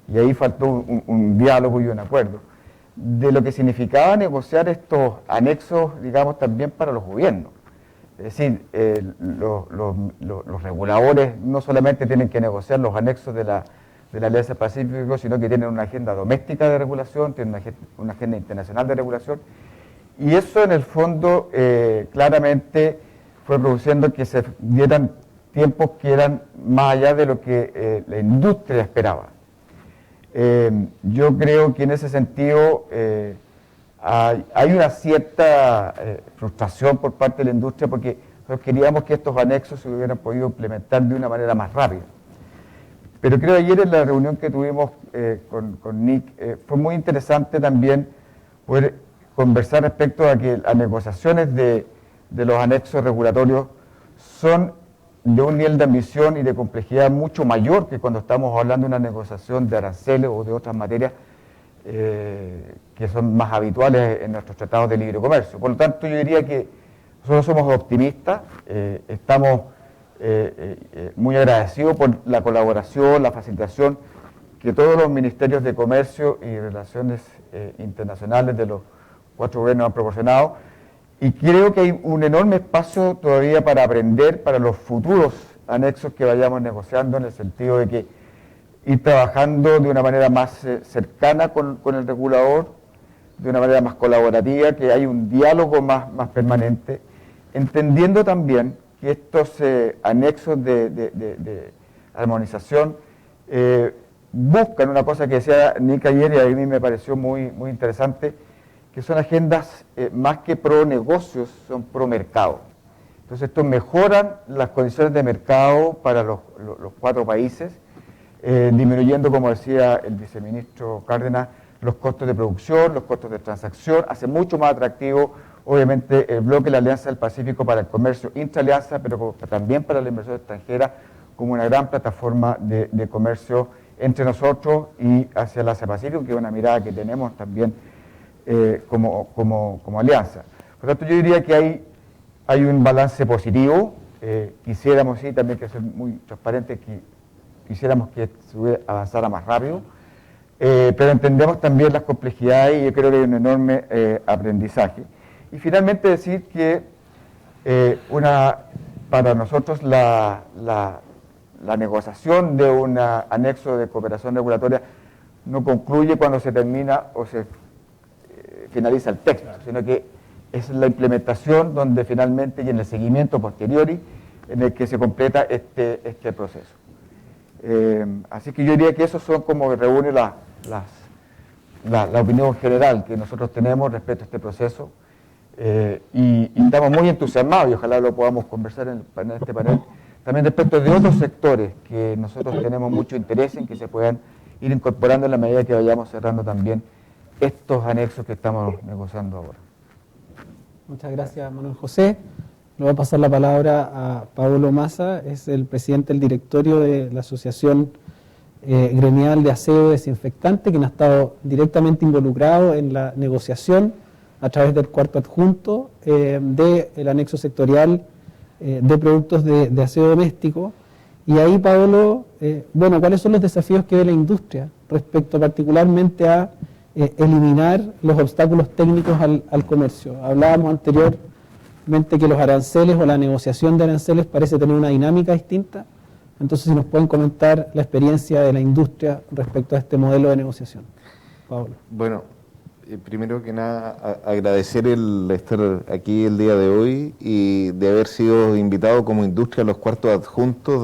y ahí faltó un diálogo y un acuerdo, de lo que significaba negociar estos anexos, digamos, también para los gobiernos. Es decir, los reguladores no solamente tienen que negociar los anexos de la Alianza del Pacífico, sino que tienen una agenda doméstica de regulación, tienen una agenda internacional de regulación, y eso en el fondo claramente fue produciendo que se dieran tiempos que eran más allá de lo que la industria esperaba. Yo creo que en ese sentido hay una cierta frustración por parte de la industria porque nosotros queríamos que estos anexos se hubieran podido implementar de una manera más rápida. Pero creo que ayer en la reunión que tuvimos con Nick fue muy interesante también poder conversar respecto a que las negociaciones de los anexos regulatorios son de un nivel de ambición y de complejidad mucho mayor que cuando estamos hablando de una negociación de aranceles o de otras materias que son más habituales en nuestros tratados de libre comercio. Por lo tanto, yo diría que nosotros somos optimistas, estamos muy agradecidos por la colaboración, la facilitación que todos los ministerios de Comercio y Relaciones Internacionales de los 4 gobiernos han proporcionado, y creo que hay un enorme espacio todavía para aprender para los futuros anexos que vayamos negociando, en el sentido de que ir trabajando de una manera más cercana con el regulador, de una manera más colaborativa, que hay un diálogo más permanente, entendiendo también que estos anexos de armonización buscan una cosa que decía Nick ayer y a mí me pareció muy interesante, que son agendas más que pro negocios, son pro mercado. Entonces estos mejoran las condiciones de mercado para los 4 países, disminuyendo, como decía el viceministro Cárdenas, los costos de producción, los costos de transacción, hace mucho más atractivo, obviamente, el bloque de la Alianza del Pacífico para el comercio intra-alianza, pero también para la inversión extranjera, como una gran plataforma de comercio entre nosotros y hacia el Asia-Pacífico, que es una mirada que tenemos también como alianza. Por lo tanto, yo diría que hay un balance positivo. Quisiéramos, sí, también que ser muy transparentes, que quisiéramos que se avanzara más rápido, pero entendemos también las complejidades y yo creo que hay un enorme aprendizaje. Y finalmente decir que para nosotros la negociación de un anexo de cooperación regulatoria no concluye cuando se termina o se finaliza el texto, sino que es la implementación donde finalmente y en el seguimiento posteriori en el que se completa este proceso. Así que yo diría que esos son como que reúne la opinión general que nosotros tenemos respecto a este proceso, y estamos muy entusiasmados y ojalá lo podamos conversar en este panel, también respecto de otros sectores que nosotros tenemos mucho interés en que se puedan ir incorporando en la medida que vayamos cerrando también estos anexos que estamos negociando ahora. Muchas gracias, Manuel José. Le voy a pasar la palabra a Pablo Massa, es el presidente del directorio de la Asociación Gremial de Aseo y Desinfectante, quien ha estado directamente involucrado en la negociación a través del cuarto adjunto del anexo sectorial de productos de aseo doméstico. Y ahí, Pablo, bueno, ¿cuáles son los desafíos que ve la industria respecto particularmente a eliminar los obstáculos técnicos al comercio? Hablábamos anteriormente que los aranceles o la negociación de aranceles parece tener una dinámica distinta. Entonces, si nos pueden comentar la experiencia de la industria respecto a este modelo de negociación. Pablo. Bueno, primero que nada, agradecer el estar aquí el día de hoy y de haber sido invitado como industria a los cuartos adjuntos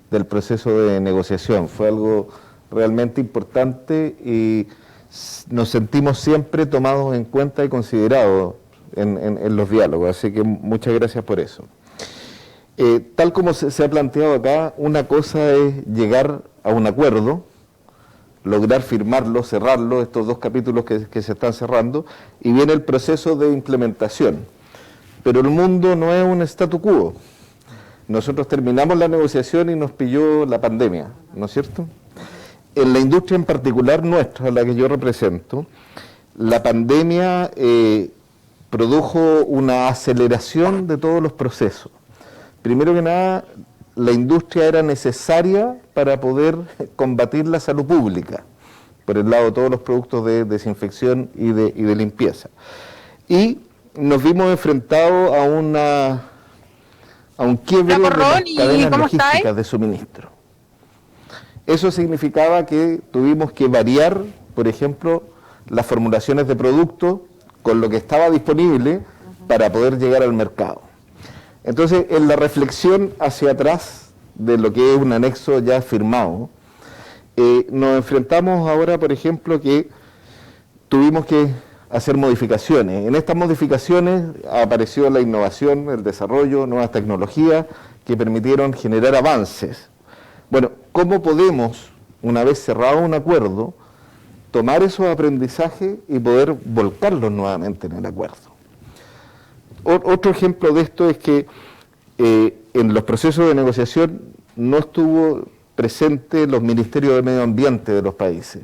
del proceso de negociación. Fue algo realmente importante y nos sentimos siempre tomados en cuenta y considerados en los diálogos, así que muchas gracias por eso. Tal como se ha planteado acá, una cosa es llegar a un acuerdo, lograr firmarlo, cerrarlo, estos dos capítulos que se están cerrando, y viene el proceso de implementación. Pero el mundo no es un statu quo. Nosotros terminamos la negociación y nos pilló la pandemia, ¿no es cierto? En la industria en particular nuestra, la que yo represento, la pandemia produjo una aceleración de todos los procesos. Primero que nada, la industria era necesaria para poder combatir la salud pública, por el lado de todos los productos de desinfección y de limpieza. Y nos vimos enfrentados a un quiebre de las cadenas logísticas de suministro. Eso significaba que tuvimos que variar, por ejemplo, las formulaciones de productos con lo que estaba disponible para poder llegar al mercado. Entonces, en la reflexión hacia atrás de lo que es un anexo ya firmado, nos enfrentamos ahora, por ejemplo, que tuvimos que hacer modificaciones. En estas modificaciones apareció la innovación, el desarrollo, nuevas tecnologías que permitieron generar avances. Bueno, ¿cómo podemos, una vez cerrado un acuerdo, tomar esos aprendizajes y poder volcarlos nuevamente en el acuerdo? Otro ejemplo de esto es que en los procesos de negociación no estuvo presente los ministerios de medio ambiente de los países,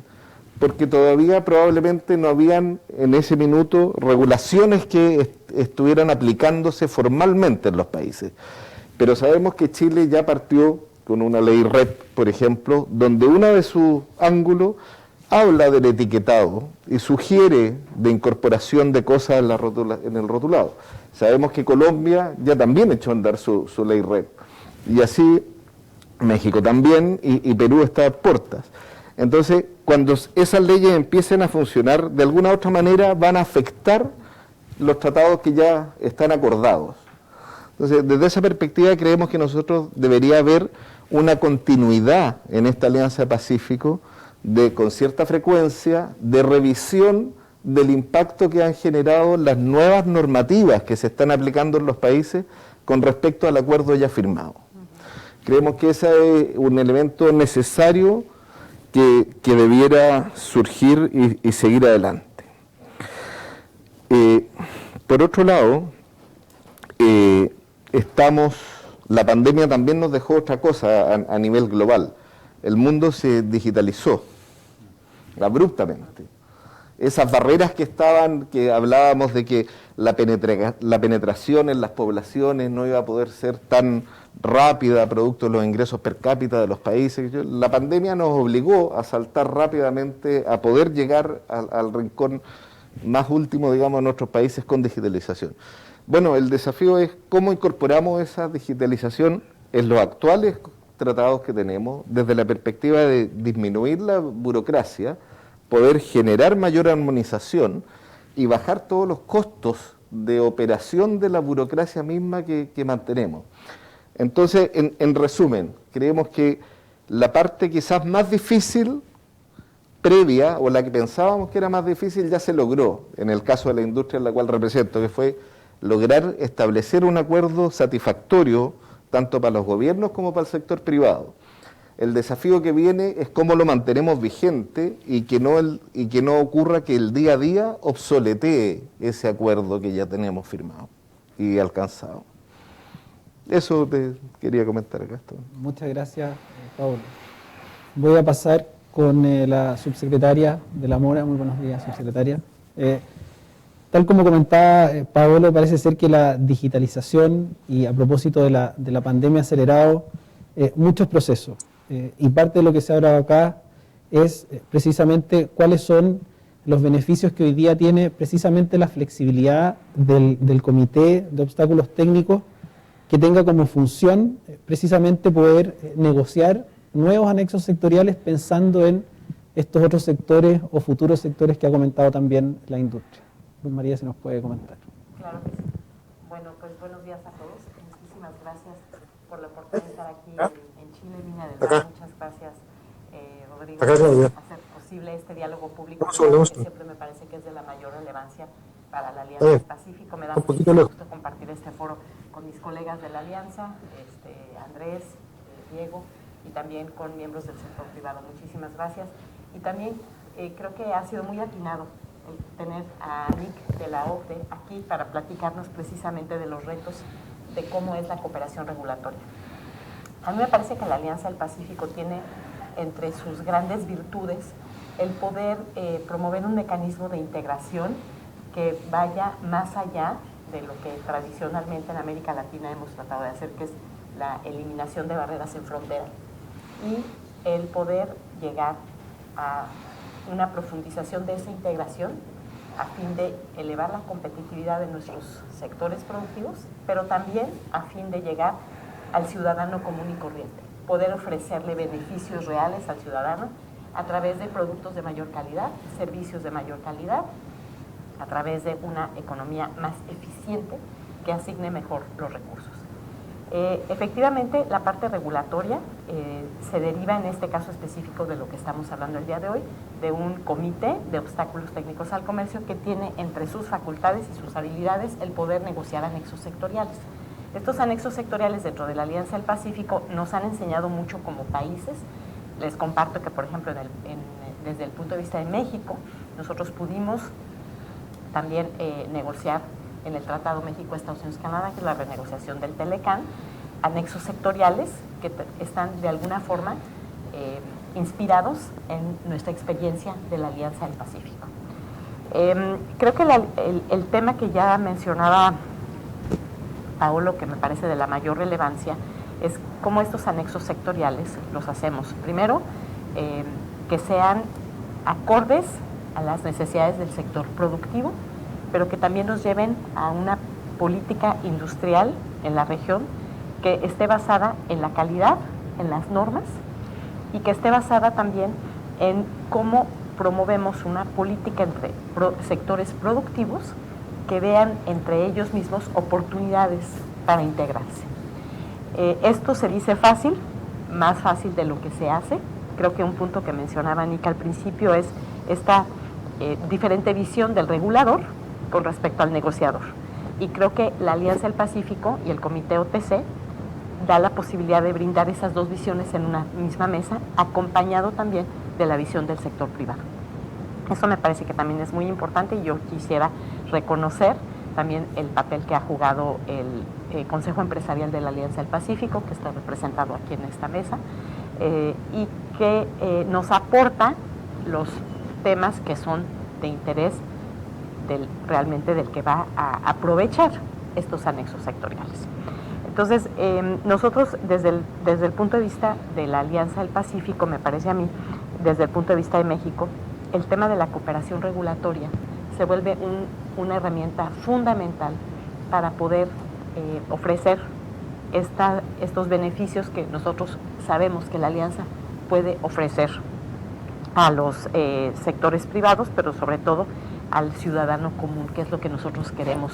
porque todavía probablemente no habían en ese minuto regulaciones que estuvieran aplicándose formalmente en los países. Pero sabemos que Chile ya partió con una ley REP, por ejemplo, donde uno de sus ángulos habla del etiquetado y sugiere de incorporación de cosas en el rotulado. Sabemos que Colombia ya también echó a andar su ley REP, y así México también, y Perú está a puertas. Entonces, cuando esas leyes empiecen a funcionar, de alguna u otra manera van a afectar los tratados que ya están acordados. Entonces, desde esa perspectiva creemos que nosotros debería haber una continuidad en esta Alianza Pacífico con cierta frecuencia de revisión del impacto que han generado las nuevas normativas que se están aplicando en los países con respecto al acuerdo ya firmado. Creemos que ese es un elemento necesario que debiera surgir y seguir adelante. Por otro lado, la pandemia también nos dejó otra cosa a nivel global. El mundo se digitalizó abruptamente. Esas barreras que hablábamos de que la penetración en las poblaciones no iba a poder ser tan rápida producto de los ingresos per cápita de los países. La pandemia nos obligó a saltar rápidamente, a poder llegar al rincón más último, digamos, de nuestros países con digitalización. Bueno, el desafío es cómo incorporamos esa digitalización en los actuales tratados que tenemos, desde la perspectiva de disminuir la burocracia, poder generar mayor armonización y bajar todos los costos de operación de la burocracia misma que mantenemos. Entonces, en resumen, creemos que la parte quizás más difícil previa, o la que pensábamos que era más difícil, ya se logró, en el caso de la industria en la cual represento, que fue lograr establecer un acuerdo satisfactorio tanto para los gobiernos como para el sector privado. El desafío que viene es cómo lo mantenemos vigente y que no ocurra que el día a día obsoletee ese acuerdo que ya tenemos firmado y alcanzado. Eso te quería comentar, Gastón. Muchas gracias, Pablo. Voy a pasar con la subsecretaria de la Mora. Muy buenos días, subsecretaria. Tal como comentaba Pablo, parece ser que la digitalización y a propósito de la pandemia ha acelerado muchos procesos. Y parte de lo que se ha hablado acá es precisamente cuáles son los beneficios que hoy día tiene precisamente la flexibilidad del Comité de Obstáculos Técnicos, que tenga como función precisamente poder negociar nuevos anexos sectoriales pensando en estos otros sectores o futuros sectores que ha comentado también la industria. Luz María, si nos puede comentar. Claro que sí. Bueno, pues buenos días a todos. Muchísimas gracias por la oportunidad de estar aquí en Chile, Viña del Mar. Muchas gracias, Rodrigo, por hacer posible este diálogo público, que siempre me parece que es de la mayor relevancia para la Alianza del Pacífico. Me da muchísimo gusto compartir este foro con mis colegas de la Alianza, Andrés, Diego, y también con miembros del sector privado. Muchísimas gracias. Y también creo que ha sido muy atinado el tener a Nick de la OCDE aquí para platicarnos precisamente de los retos de cómo es la cooperación regulatoria. A mí me parece que la Alianza del Pacífico tiene entre sus grandes virtudes el poder promover un mecanismo de integración que vaya más allá de lo que tradicionalmente en América Latina hemos tratado de hacer, que es la eliminación de barreras en frontera, y el poder llegar a una profundización de esa integración a fin de elevar la competitividad de nuestros sectores productivos, pero también a fin de llegar al ciudadano común y corriente, poder ofrecerle beneficios reales al ciudadano a través de productos de mayor calidad, servicios de mayor calidad, a través de una economía más eficiente que asigne mejor los recursos. Efectivamente, la parte regulatoria se deriva en este caso específico de lo que estamos hablando el día de hoy, de un comité de obstáculos técnicos al comercio que tiene entre sus facultades y sus habilidades el poder negociar anexos sectoriales. Estos anexos sectoriales dentro de la Alianza del Pacífico nos han enseñado mucho como países. Les comparto que, por ejemplo, desde el punto de vista de México, nosotros pudimos también negociar en el Tratado México-Estados Unidos-Canadá, que es la renegociación del Telecán, anexos sectoriales que están de alguna forma inspirados en nuestra experiencia de la Alianza del Pacífico. Creo que el tema que ya mencionaba Paolo, que me parece de la mayor relevancia, es cómo estos anexos sectoriales los hacemos. Primero, que sean acordes a las necesidades del sector productivo, pero que también nos lleven a una política industrial en la región que esté basada en la calidad, en las normas, y que esté basada también en cómo promovemos una política entre sectores productivos que vean entre ellos mismos oportunidades para integrarse. Esto se dice fácil, más fácil de lo que se hace. Creo que un punto que mencionaba Nica al principio es esta diferente visión del regulador con respecto al negociador. Y creo que la Alianza del Pacífico y el Comité OTC da la posibilidad de brindar esas dos visiones en una misma mesa, acompañado también de la visión del sector privado. Eso me parece que también es muy importante, y yo quisiera reconocer también el papel que ha jugado el Consejo Empresarial de la Alianza del Pacífico, que está representado aquí en esta mesa, y que nos aporta los temas que son de interés realmente del que va a aprovechar estos anexos sectoriales. Entonces, nosotros desde el punto de vista de la Alianza del Pacífico, me parece a mí, desde el punto de vista de México, el tema de la cooperación regulatoria se vuelve una herramienta fundamental para poder ofrecer estos beneficios que nosotros sabemos que la Alianza puede ofrecer a los sectores privados, pero sobre todo al ciudadano común, que es lo que nosotros queremos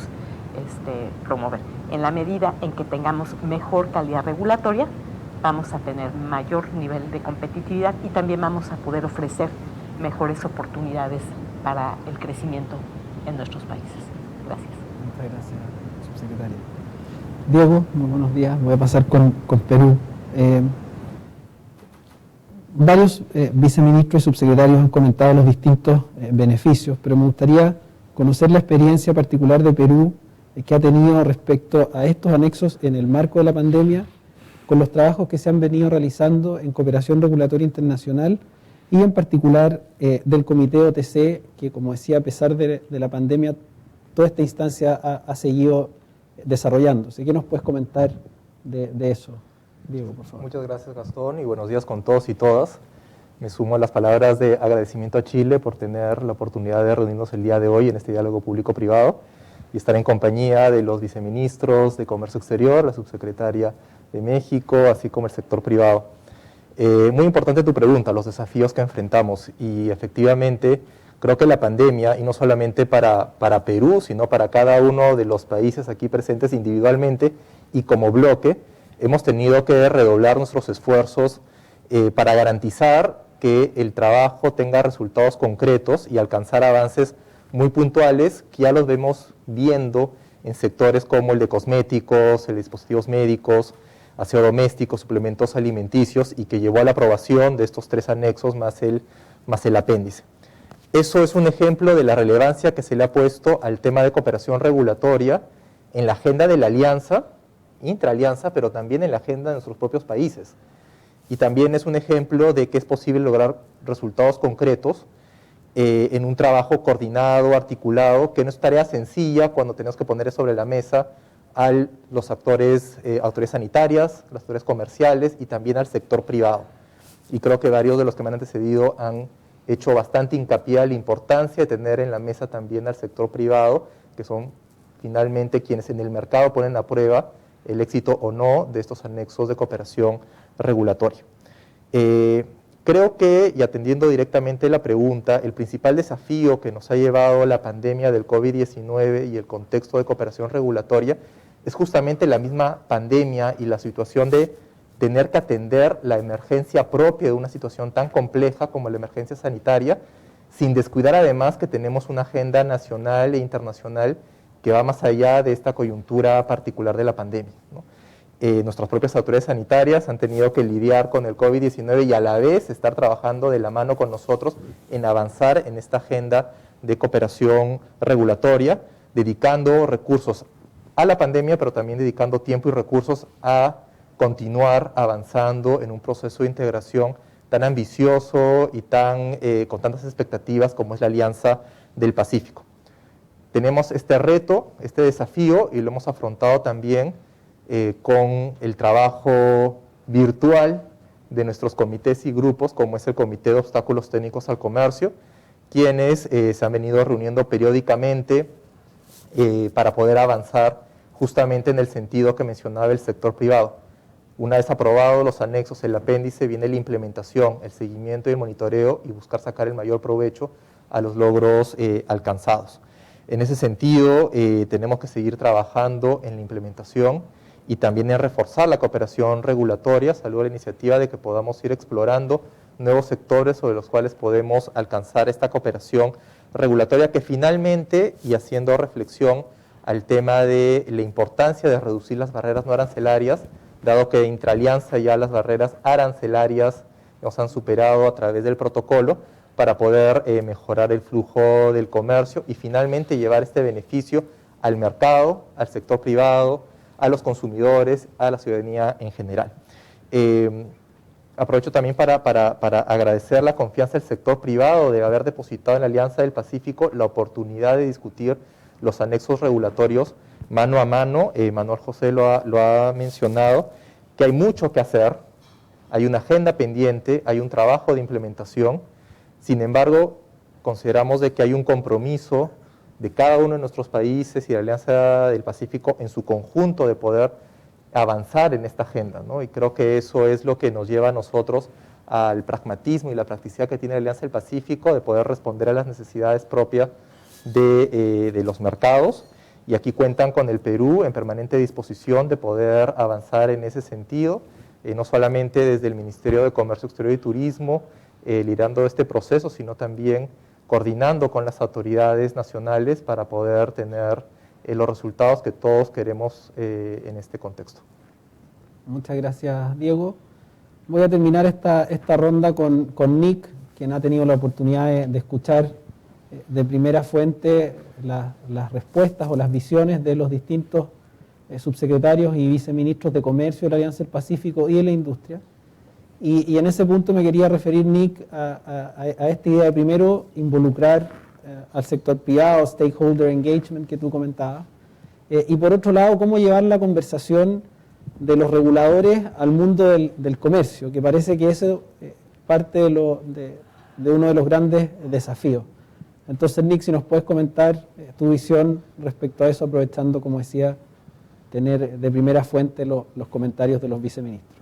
promover. En la medida en que tengamos mejor calidad regulatoria, vamos a tener mayor nivel de competitividad y también vamos a poder ofrecer mejores oportunidades para el crecimiento en nuestros países. Gracias. Muchas gracias, subsecretaria. Diego, muy buenos días. Voy a pasar con Perú. Varios viceministros y subsecretarios han comentado los distintos beneficios, pero me gustaría conocer la experiencia particular de Perú que ha tenido respecto a estos anexos en el marco de la pandemia, con los trabajos que se han venido realizando en cooperación regulatoria internacional y en particular del Comité OTC, que como decía, a pesar de la pandemia, toda esta instancia ha seguido desarrollándose. ¿Qué nos puedes comentar de eso? Diego, por favor. Muchas gracias, Gastón, y buenos días con todos y todas. Me sumo a las palabras de agradecimiento a Chile por tener la oportunidad de reunirnos el día de hoy en este diálogo público-privado y estar en compañía de los viceministros de Comercio Exterior, la subsecretaria de México, así como el sector privado. Muy importante tu pregunta, los desafíos que enfrentamos, y efectivamente creo que la pandemia, y no solamente para Perú, sino para cada uno de los países aquí presentes individualmente y como bloque, hemos tenido que redoblar nuestros esfuerzos para garantizar que el trabajo tenga resultados concretos y alcanzar avances muy puntuales que ya los vemos viendo en sectores como el de cosméticos, el de dispositivos médicos, aseo doméstico, suplementos alimenticios, y que llevó a la aprobación de estos 3 anexos más el apéndice. Eso es un ejemplo de la relevancia que se le ha puesto al tema de cooperación regulatoria en la agenda de la alianza, intraalianza, pero también en la agenda de nuestros propios países. Y también es un ejemplo de que es posible lograr resultados concretos en un trabajo coordinado, articulado, que no es tarea sencilla cuando tenemos que poner sobre la mesa a los actores, autoridades sanitarias, los actores comerciales y también al sector privado. Y creo que varios de los que me han antecedido han hecho bastante hincapié a la importancia de tener en la mesa también al sector privado, que son finalmente quienes en el mercado ponen a prueba el éxito o no de estos anexos de cooperación regulatoria. Creo que, y atendiendo directamente la pregunta, el principal desafío que nos ha llevado la pandemia del COVID-19 y el contexto de cooperación regulatoria es justamente la misma pandemia y la situación de tener que atender la emergencia propia de una situación tan compleja como la emergencia sanitaria, sin descuidar además que tenemos una agenda nacional e internacional que va más allá de esta coyuntura particular de la pandemia, ¿no? Nuestras propias autoridades sanitarias han tenido que lidiar con el COVID-19 y a la vez estar trabajando de la mano con nosotros en avanzar en esta agenda de cooperación regulatoria, dedicando recursos a la pandemia, pero también dedicando tiempo y recursos a continuar avanzando en un proceso de integración tan ambicioso y con tantas expectativas como es la Alianza del Pacífico. Tenemos este reto, este desafío, y lo hemos afrontado también con el trabajo virtual de nuestros comités y grupos, como es el Comité de Obstáculos Técnicos al Comercio, quienes se han venido reuniendo periódicamente para poder avanzar justamente en el sentido que mencionaba el sector privado. Una vez aprobados los anexos, el apéndice, viene la implementación, el seguimiento y el monitoreo y buscar sacar el mayor provecho a los logros alcanzados. En ese sentido, tenemos que seguir trabajando en la implementación y también en reforzar la cooperación regulatoria. Saludo la iniciativa de que podamos ir explorando nuevos sectores sobre los cuales podemos alcanzar esta cooperación regulatoria que finalmente, y haciendo reflexión al tema de la importancia de reducir las barreras no arancelarias, dado que intraalianza ya las barreras arancelarias nos han superado a través del protocolo, para poder mejorar el flujo del comercio y finalmente llevar este beneficio al mercado, al sector privado, a los consumidores, a la ciudadanía en general. Aprovecho también para agradecer la confianza del sector privado de haber depositado en la Alianza del Pacífico la oportunidad de discutir los anexos regulatorios mano a mano. Manuel José lo ha mencionado, que hay mucho que hacer, hay una agenda pendiente, hay un trabajo de implementación. Sin embargo, consideramos de que hay un compromiso de cada uno de nuestros países y de la Alianza del Pacífico en su conjunto de poder avanzar en esta agenda, ¿no? Y creo que eso es lo que nos lleva a nosotros al pragmatismo y la practicidad que tiene la Alianza del Pacífico de poder responder a las necesidades propias de los mercados, y aquí cuentan con el Perú en permanente disposición de poder avanzar en ese sentido, no solamente desde el Ministerio de Comercio Exterior y Turismo, liderando este proceso, sino también coordinando con las autoridades nacionales para poder tener los resultados que todos queremos en este contexto. Muchas gracias, Diego. Voy a terminar esta ronda con Nick, quien ha tenido la oportunidad de escuchar de primera fuente las respuestas o las visiones de los distintos subsecretarios y viceministros de Comercio de la Alianza del Pacífico y de la Industria. Y en ese punto me quería referir, Nick, a esta idea de primero involucrar al sector privado, stakeholder engagement que tú comentabas, y por otro lado, cómo llevar la conversación de los reguladores al mundo del comercio, que parece que eso es parte de uno de los grandes desafíos. Entonces, Nick, si nos puedes comentar tu visión respecto a eso, aprovechando, como decía, tener de primera fuente los comentarios de los viceministros.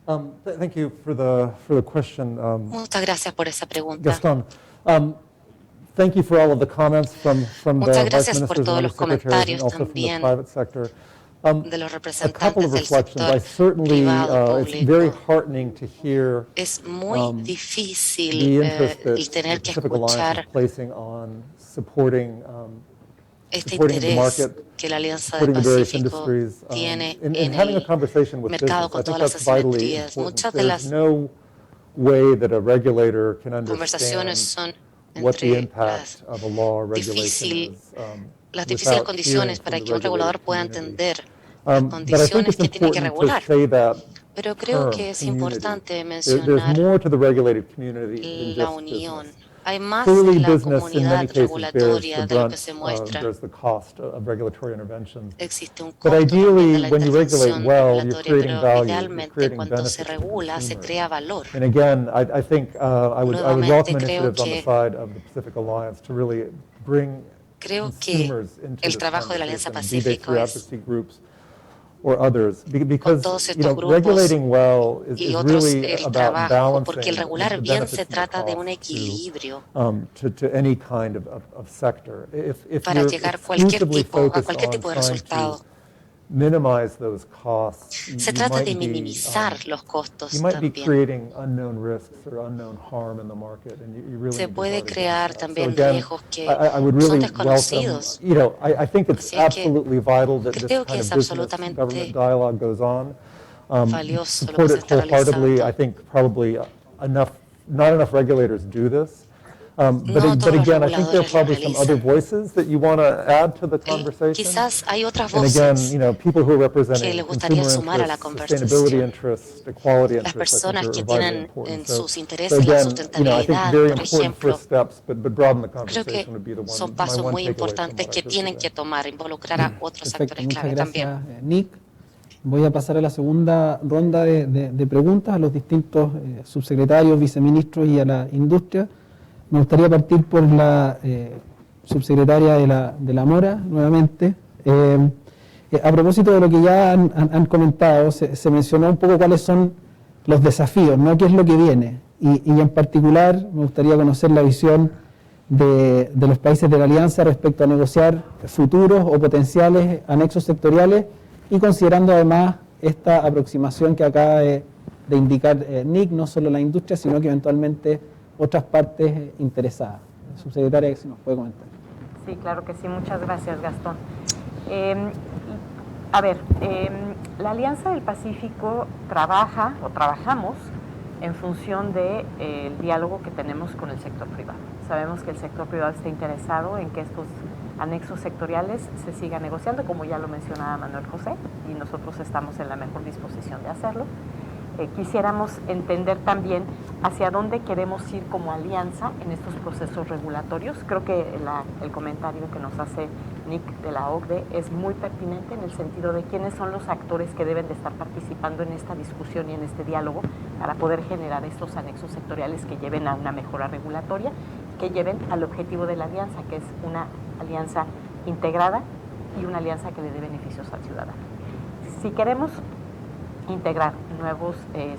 Thank you for the question. Muchas gracias por esa pregunta. Gaston, thank you for all of the comments from Muchas the gracias vice por ministers todos and los secretaries and comentarios also from the también private sector. de los A couple representantes of del reflections. I sector certainly, privado it's very público. heartening to hear Es muy the difícil interest that el tener the que Pacific Alliance escuchar is placing on supporting este supporting the interés market, que la Alianza del supporting the various Pacífico industries, tiene and en having a el conversation with mercado business. con I think todas las that's vitally asimetrías. important. Muchas de There's las no way that a regulator can conversaciones son understand what the entre impact of a law or regulation is las difíciles without condiciones hearing para from que the un regulador regulated pueda community. entender las But I think condiciones it's que tiene que important to regular. say that Pero creo term, que es community. importante There's mencionar more to the regulated community than la just unión. business. Hay más Clearly, en la business in comunidad many cases bears the regulatoria de lo que brunt, se muestra. bears the cost of regulatory intervention. Existe un But costo también de ideally, la when you regulate intervención well, you're regulatoria, creating pero value, you're idealmente creating cuando se benefit to regula se consumers. crea valor. And again, I think I would Nuevamente welcome creo initiatives on the que side of the Pacific Alliance to really bring Creo que consumers into el this trabajo de la Alianza conversation, be they Pacífico through es advocacy groups or others, because todos you know, estos grupos regulating well is y otros really el about trabajo, porque el balancing regular the bien benefits se and the trata de un costs equilibrio to any kind of sector. If para you're llegar a exclusively focused cualquier on tipo de trying resultado. to minimize those costs, Se you trata might de be, minimizar los costos you might be también. creating unknown risks or unknown harm in the market, and you really Se need to puede guard crear against that. también So again, riesgos que I would son really desconocidos. welcome, you know, I think it's Así es que absolutely vital that this creo que kind es of business absolutamente government dialogue goes on. valioso lo Support que se it está wholeheartedly. realizando. I think probably not enough regulators do this. But No todos los again, I think there are reguladores lo probably some other realizan. voices that you want to add to the conversation. Quizás hay otras And again, voces you know, people who are que representing les gustaría consumer sumar a la interests, sustainability conversación. interests, equality Las interests, I personas think que are vitally tienen important. en So sus intereses la again, you know, I think sustentabilidad, very por important ejemplo. first steps, but broaden the Creo conversation que would be the son my pasos one muy takeaway from importantes what que I've heard tienen today. que tomar, involucrar a otros Perfecto, actores muchas clave gracias, también. Nick. Voy a pasar a la segunda ronda de preguntas a los distintos subsecretarios, viceministros y a la industria. Me gustaría partir por la subsecretaria de la Mora, nuevamente. A propósito de lo que ya han comentado, se mencionó un poco cuáles son los desafíos, ¿no? ¿Qué es lo que viene? Y en particular me gustaría conocer la visión de los países de la Alianza respecto a negociar futuros o potenciales anexos sectoriales y considerando además esta aproximación que acaba de indicar Nick, no solo la industria, sino que eventualmente otras partes interesadas. Subsecretaria, si nos puede comentar. Sí, claro que sí. Muchas gracias, Gastón. La Alianza del Pacífico trabajamos en función del diálogo que tenemos con el sector privado. Sabemos que el sector privado está interesado en que estos anexos sectoriales se sigan negociando, como ya lo mencionaba Manuel José, y nosotros estamos en la mejor disposición de hacerlo. Quisiéramos entender también hacia dónde queremos ir como alianza en estos procesos regulatorios. Creo que el comentario que nos hace Nick de la OCDE es muy pertinente en el sentido de quiénes son los actores que deben de estar participando en esta discusión y en este diálogo para poder generar estos anexos sectoriales que lleven a una mejora regulatoria, que lleven al objetivo de la alianza, que es una alianza integrada y una alianza que le dé beneficios al ciudadano. Si queremos integrar nuevos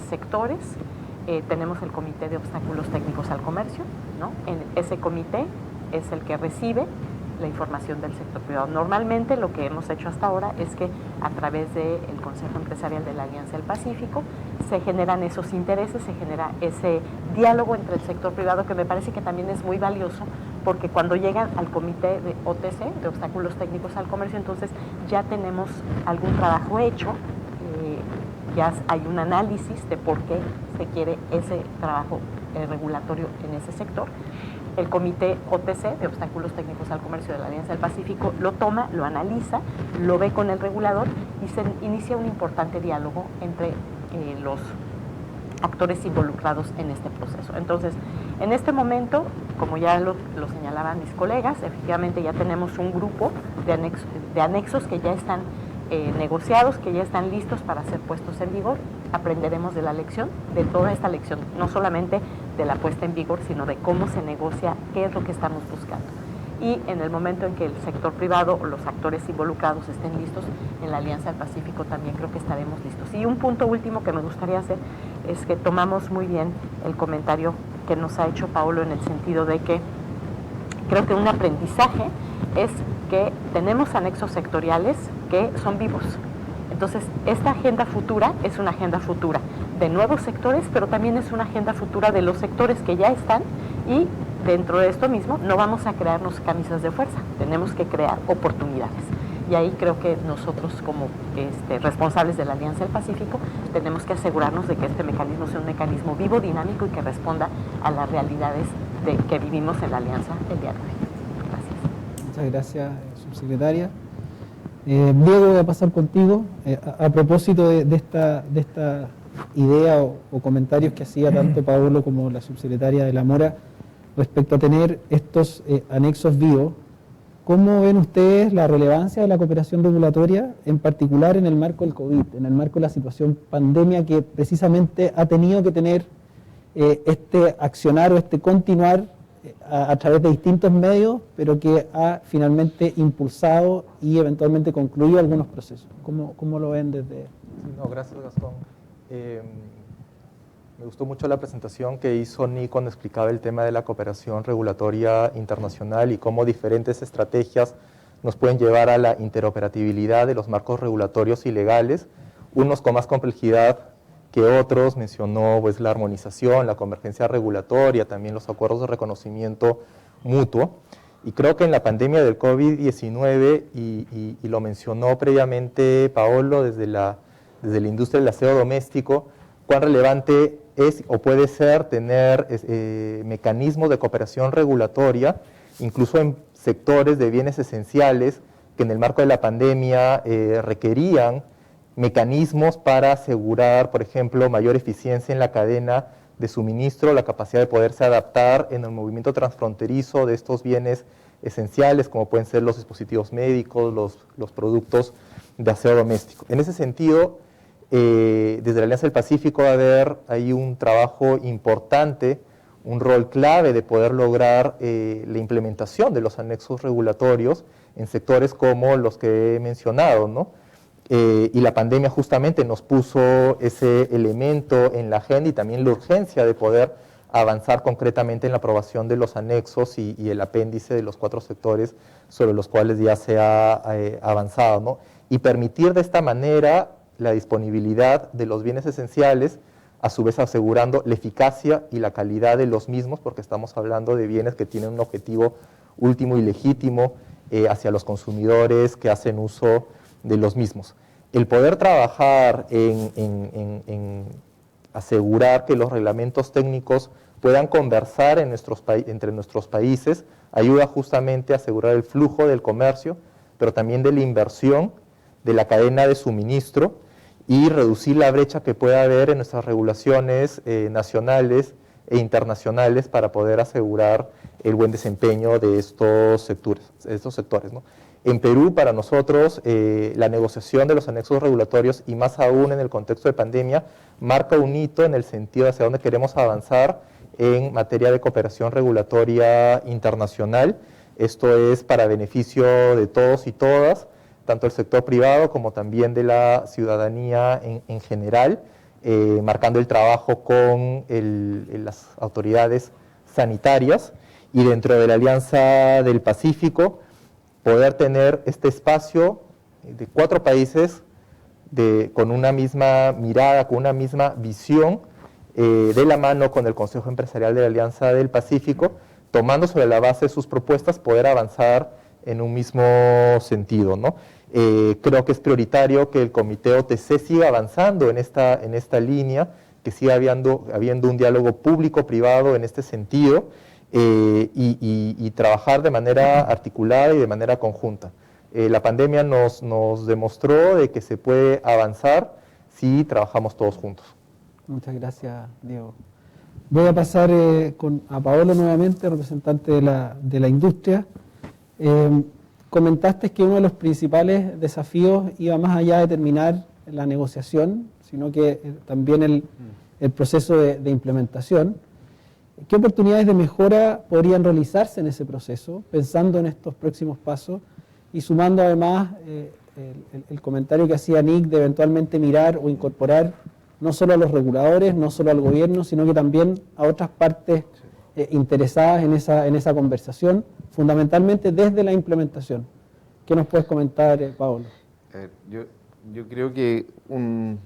sectores, tenemos el Comité de Obstáculos Técnicos al Comercio, ¿no? En ese comité es el que recibe la información del sector privado. Normalmente lo que hemos hecho hasta ahora es que a través del Consejo Empresarial de la Alianza del Pacífico se generan esos intereses, se genera ese diálogo entre el sector privado, que me parece que también es muy valioso, porque cuando llegan al comité de OTC, de Obstáculos Técnicos al Comercio, entonces ya tenemos algún trabajo hecho, ya hay un análisis de por qué se quiere ese trabajo regulatorio en ese sector. El Comité OTC de Obstáculos Técnicos al Comercio de la Alianza del Pacífico lo toma, lo analiza, lo ve con el regulador y se inicia un importante diálogo entre los actores involucrados en este proceso. Entonces, en este momento, como ya lo señalaban mis colegas, efectivamente ya tenemos un grupo de anexos que ya están negociados, que ya están listos para ser puestos en vigor. Aprenderemos de la lección, de toda esta lección, no solamente de la puesta en vigor, sino de cómo se negocia, qué es lo que estamos buscando. Y en el momento en que el sector privado o los actores involucrados estén listos, en la Alianza del Pacífico también creo que estaremos listos. Y un punto último que me gustaría hacer es que tomamos muy bien el comentario que nos ha hecho Paolo, en el sentido de que creo que un aprendizaje es que tenemos anexos sectoriales que son vivos. Entonces, esta agenda futura es una agenda futura de nuevos sectores, pero también es una agenda futura de los sectores que ya están, y dentro de esto mismo no vamos a crearnos camisas de fuerza, tenemos que crear oportunidades. Y ahí creo que nosotros, como responsables de la Alianza del Pacífico, tenemos que asegurarnos de que este mecanismo sea un mecanismo vivo, dinámico y que responda a las realidades que vivimos en la Alianza el día de hoy. Gracias. Muchas gracias, subsecretaria. Diego, voy a pasar contigo. A propósito de esta idea o comentarios que hacía tanto Paolo como la subsecretaria de la Mora respecto a tener estos anexos vivos, ¿cómo ven ustedes la relevancia de la cooperación regulatoria, en particular en el marco del COVID, en el marco de la situación pandemia que precisamente ha tenido que tener este accionar o este continuar a través de distintos medios, pero que ha finalmente impulsado y eventualmente concluido algunos procesos? ¿Cómo lo ven desde...? No, gracias, Gastón. Me gustó mucho la presentación que hizo Nick cuando explicaba el tema de la cooperación regulatoria internacional y cómo diferentes estrategias nos pueden llevar a la interoperabilidad de los marcos regulatorios y legales, unos con más complejidad que otros. Mencionó pues la armonización, la convergencia regulatoria, también los acuerdos de reconocimiento mutuo. Y creo que en la pandemia del COVID-19, y lo mencionó previamente Paolo desde la industria del aseo doméstico, cuán relevante es o puede ser tener mecanismos de cooperación regulatoria, incluso en sectores de bienes esenciales que en el marco de la pandemia requerían mecanismos para asegurar, por ejemplo, mayor eficiencia en la cadena de suministro, la capacidad de poderse adaptar en el movimiento transfronterizo de estos bienes esenciales, como pueden ser los dispositivos médicos, los productos de aseo doméstico. En ese sentido, desde la Alianza del Pacífico va a haber ahí un trabajo importante, un rol clave de poder lograr la implementación de los anexos regulatorios en sectores como los que he mencionado, ¿no? Y la pandemia justamente nos puso ese elemento en la agenda y también la urgencia de poder avanzar concretamente en la aprobación de los anexos y el apéndice de los 4 sectores sobre los cuales ya se ha avanzado, ¿no? Y permitir de esta manera la disponibilidad de los bienes esenciales, a su vez asegurando la eficacia y la calidad de los mismos, porque estamos hablando de bienes que tienen un objetivo último y legítimo hacia los consumidores que hacen uso de los mismos. El poder trabajar en asegurar que los reglamentos técnicos puedan conversar entre nuestros países ayuda justamente a asegurar el flujo del comercio, pero también de la inversión, de la cadena de suministro, y reducir la brecha que pueda haber en nuestras regulaciones nacionales e internacionales para poder asegurar el buen desempeño de estos sectores, ¿no? En Perú, para nosotros, la negociación de los anexos regulatorios, y más aún en el contexto de pandemia, marca un hito en el sentido de hacia dónde queremos avanzar en materia de cooperación regulatoria internacional. Esto es para beneficio de todos y todas, tanto el sector privado como también de la ciudadanía en general. marcando el trabajo con las autoridades sanitarias, y dentro de la Alianza del Pacífico poder tener este espacio de 4 países con una misma mirada, con una misma visión, de la mano con el Consejo Empresarial de la Alianza del Pacífico, tomando sobre la base de sus propuestas, poder avanzar en un mismo sentido, ¿no? Creo que es prioritario que el Comité OTC siga avanzando en esta línea, que siga habiendo un diálogo público-privado en este sentido, y trabajar de manera articulada y de manera conjunta. La pandemia nos demostró de que se puede avanzar si trabajamos todos juntos. Muchas gracias, Diego. Voy a pasar a Paolo nuevamente, representante de la industria. Comentaste que uno de los principales desafíos iba más allá de terminar la negociación, sino que también el proceso de implementación. ¿Qué oportunidades de mejora podrían realizarse en ese proceso, pensando en estos próximos pasos y sumando además el comentario que hacía Nick de eventualmente mirar o incorporar no solo a los reguladores, no solo al gobierno, sino que también a otras partes interesadas en esa conversación, fundamentalmente desde la implementación? ¿Qué nos puedes comentar, Paolo? Yo creo que un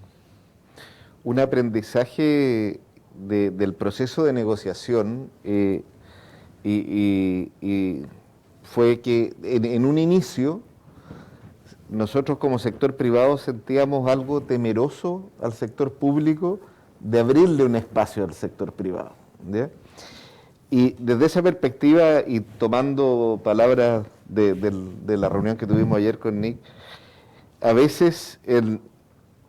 aprendizaje del proceso de negociación fue que en un inicio nosotros como sector privado sentíamos algo temeroso al sector público de abrirle un espacio al sector privado, ¿ya? Y desde esa perspectiva, y tomando palabras de la reunión que tuvimos ayer con Nick, a veces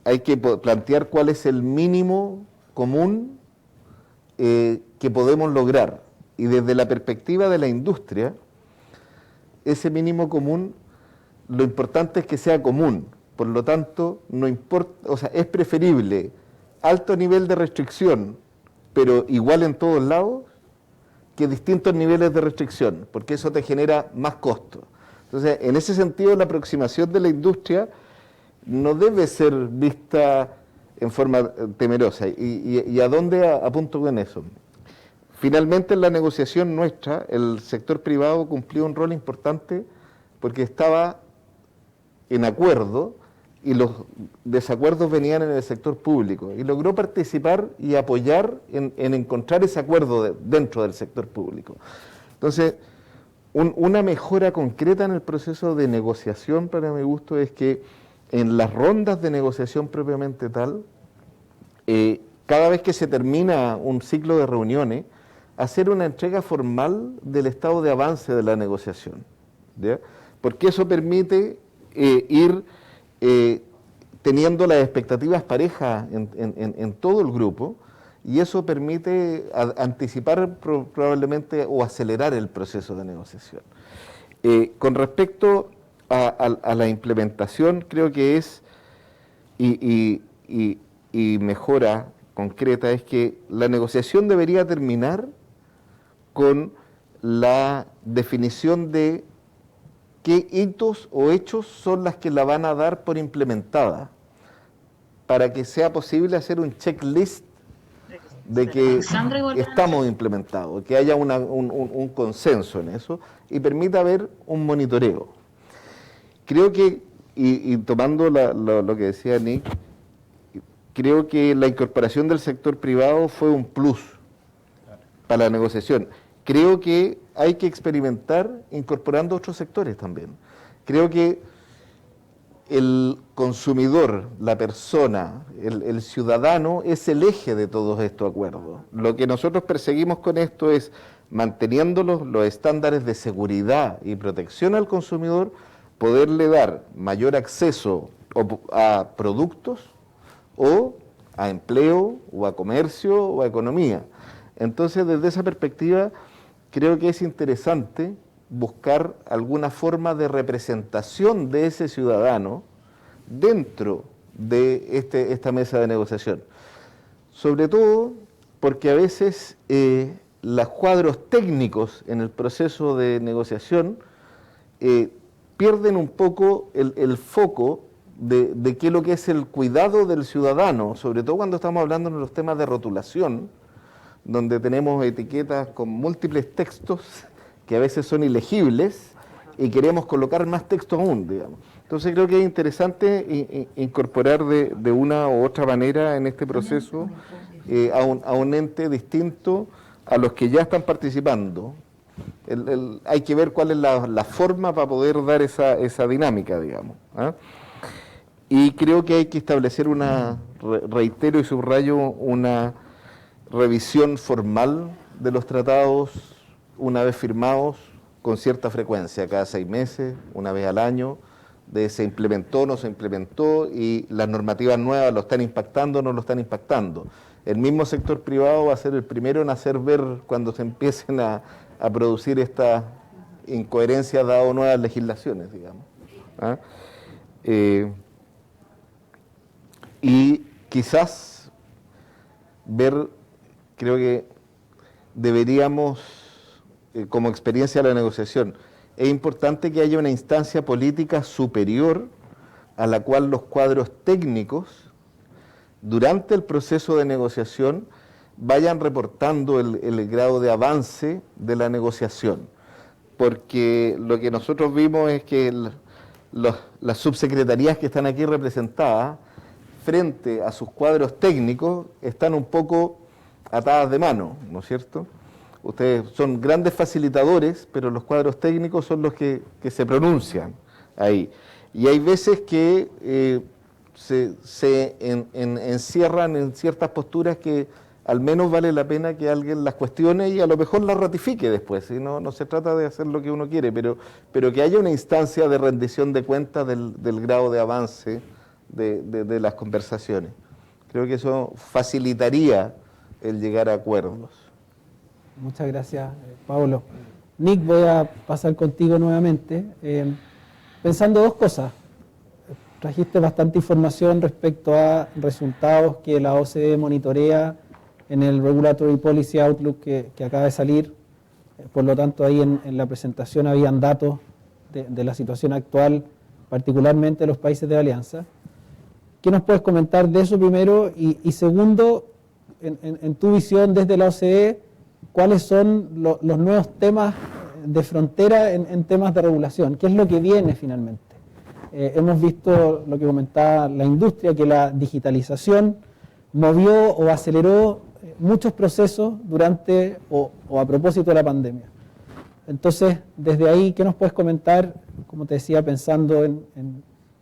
hay que plantear cuál es el mínimo común que podemos lograr. Y desde la perspectiva de la industria, ese mínimo común, lo importante es que sea común. Por lo tanto, no importa, o sea, es preferible alto nivel de restricción, pero igual en todos lados, que distintos niveles de restricción, porque eso te genera más costo. Entonces, en ese sentido, la aproximación de la industria no debe ser vista en forma temerosa. ¿Y a dónde apunto con eso? Finalmente, en la negociación nuestra, el sector privado cumplió un rol importante porque estaba en acuerdo y los desacuerdos venían en el sector público, y logró participar y apoyar en encontrar ese acuerdo dentro del sector público. Entonces, una mejora concreta en el proceso de negociación, para mi gusto, es que en las rondas de negociación propiamente tal, cada vez que se termina un ciclo de reuniones, hacer una entrega formal del estado de avance de la negociación, ¿ya? Porque eso permite ir teniendo las expectativas parejas en todo el grupo, y eso permite anticipar probablemente o acelerar el proceso de negociación. Con respecto a la implementación, creo que es, y mejora concreta, es que la negociación debería terminar con la definición de qué hitos o hechos son las que la van a dar por implementada, para que sea posible hacer un checklist de que estamos implementados, que haya un consenso en eso y permita haber un monitoreo. Creo que, y tomando lo que decía Nick, creo que la incorporación del sector privado fue un plus para la negociación. Creo que hay que experimentar incorporando otros sectores también. Creo que el consumidor, la persona, el ciudadano es el eje de todos estos acuerdos. Lo que nosotros perseguimos con esto es, manteniendo los estándares de seguridad y protección al consumidor, poderle dar mayor acceso a productos o a empleo o a comercio o a economía. Entonces, desde esa perspectiva, creo que es interesante buscar alguna forma de representación de ese ciudadano dentro de esta mesa de negociación. Sobre todo porque a veces los cuadros técnicos en el proceso de negociación pierden un poco el foco de qué es lo que es el cuidado del ciudadano, sobre todo cuando estamos hablando de los temas de rotulación, donde tenemos etiquetas con múltiples textos que a veces son ilegibles y queremos colocar más texto aún, digamos. Entonces creo que es interesante incorporar de una u otra manera en este proceso a un ente distinto a los que ya están participando. Hay que ver cuál es la forma para poder dar esa dinámica, digamos. Y creo que hay que establecer reitero y subrayo, una revisión formal de los tratados una vez firmados con cierta frecuencia, cada 6 meses, una vez al año, de se implementó, no se implementó, y las normativas nuevas lo están impactando o no lo están impactando. El mismo sector privado va a ser el primero en hacer ver cuando se empiecen a producir esta incoherencia dado nuevas legislaciones, digamos. Y quizás creo que deberíamos, como experiencia de la negociación, es importante que haya una instancia política superior a la cual los cuadros técnicos, durante el proceso de negociación, vayan reportando el grado de avance de la negociación. Porque lo que nosotros vimos es que las subsecretarías que están aquí representadas, frente a sus cuadros técnicos, están un poco atadas de mano, ¿no es cierto? Ustedes son grandes facilitadores, pero los cuadros técnicos son los que se pronuncian ahí. Y hay veces que se encierran en ciertas posturas que al menos vale la pena que alguien las cuestione y a lo mejor las ratifique después. ¿Sí? No se trata de hacer lo que uno quiere, pero que haya una instancia de rendición de cuentas del grado de avance de las conversaciones. Creo que eso facilitaría el llegar a acuerdos. Muchas gracias, Pablo. Nick, voy a pasar contigo nuevamente. Pensando 2 cosas. Trajiste bastante información respecto a resultados que la OCDE monitorea en el Regulatory Policy Outlook que acaba de salir. Por lo tanto, ahí en la presentación habían datos de la situación actual, particularmente de los países de Alianza. ¿Qué nos puedes comentar de eso primero? Y segundo, en tu visión desde la OCDE, ¿cuáles son los nuevos temas de frontera en temas de regulación? ¿Qué es lo que viene finalmente? Hemos visto lo que comentaba la industria, que la digitalización movió o aceleró muchos procesos durante o a propósito de la pandemia. Entonces, desde ahí, ¿qué nos puedes comentar, como te decía, pensando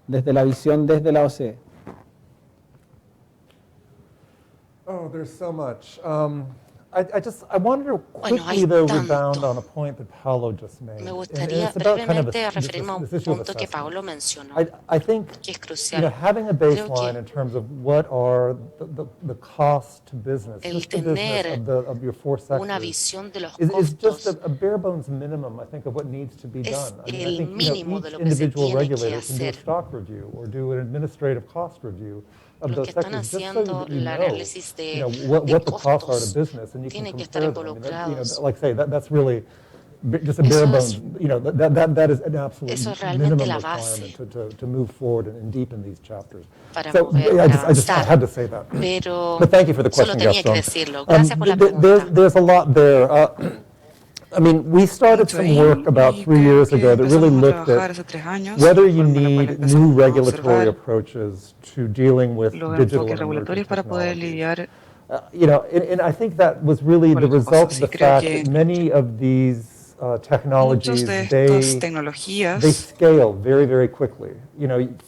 desde la visión desde la OCDE? Oh, there's so much. I wanted to quickly though rebound on a point that Paulo just made. Me gustaría brevemente referirme a un punto que Paulo mencionó, I think, que es crucial. Having a baseline in terms of what are the costs to business, El tener of your 4 sectors, una visión de los is just costos a bare bones minimum, I think, of what needs to be es done. el mínimo de each lo que se individual tiene que regulator can do a hacer. stock review or do an administrative cost review of Los those que están sectors, just so haciendo that you el know, análisis de what the costs are costos to business, and you can tienen que estar compare them. I mean, involucrados. like I say, that's really just a bare bones. That is an absolute Eso es realmente minimum la base requirement to move forward and deepen these chapters. para So poder I just avanzar. had to say that. Pero But thank you for the solo question, tenía que Gaston. decirlo. Gracias por la pregunta. There's a lot there. I mean, we started some work about 3 years ago that really looked at whether you need new regulatory approaches to dealing with digital and emerging technologies. And I think that was really the result of the fact that many of these technologies, they scale very, very quickly.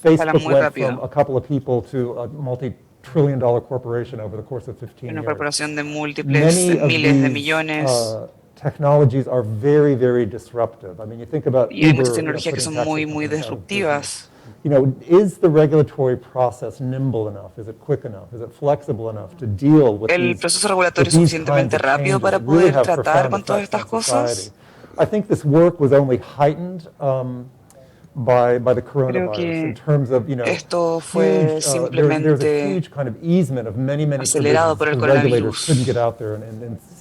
Facebook went from a couple of people to a multi-trillion-dollar corporation over the course of 15 Una years. corporación de múltiples miles de millones. Technologies are very, very disruptive. I mean, you think about Y hay Uber, muchas tecnologías que son muy, muy disruptivas. Is the regulatory process nimble enough? Is it quick enough? Is it flexible enough to deal with El proceso regulatorio es suficientemente rápido para poder tratar con todas estas cosas. I think this work was only heightened Creo que esto fue simplemente acelerado por el coronavirus.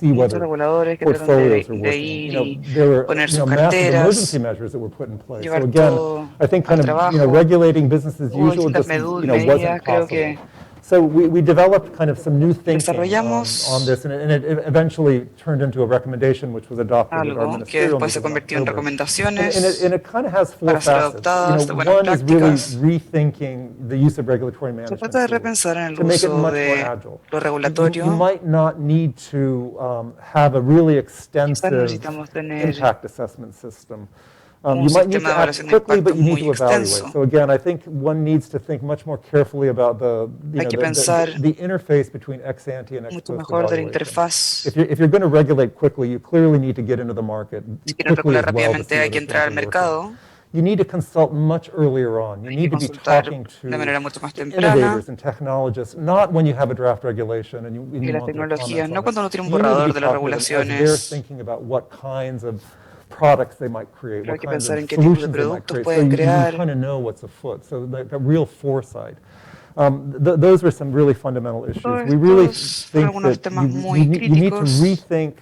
Muchos reguladores que trataron de ir y poner sus carteras, llevar todo al trabajo, hubo distintas medidas, creo que So we developed kind of some new thinking desarrollamos on this, and it eventually turned into a recommendation which was adopted at our algo que ministerial después se meeting in convirtió en October. recomendaciones And it kind of has four para ser facets. adoptadas de buenas One is really prácticas. rethinking the use of regulatory Se management trata de tools repensar en el to make it uso much more de agile. lo You regulatorio. might not need to have a really Quizás extensive necesitamos tener impact assessment system. un You might need sistema to de act evaluación de quickly, but impacto you need muy to evaluate. extenso. So again, I think one needs to think much more carefully about Hay que pensar the interface between ex ante and ex mucho post mejor de la evaluation. interfaz. If you're going to regulate quickly, you clearly need to get into the market Si quieren quickly regular as well to rápidamente see hay que whether entrar al things are working. mercado, You need to consult much earlier on. You hay need que to be consultar talking de manera mucho más to temprana. innovators and technologists, not when you have a draft regulation and you Y las want their tecnologías, comments no on cuando it. uno tiene un You need to borrador be de las talking to them as they're regulaciones. thinking about what kinds of products they might create, Pero hay what que kinds pensar of en qué tipo de solutions they might productos create, so pueden you crear. kind of know what's afoot. So that real foresight. Those are some really fundamental issues. We really think algunos that temas muy you need to críticos. rethink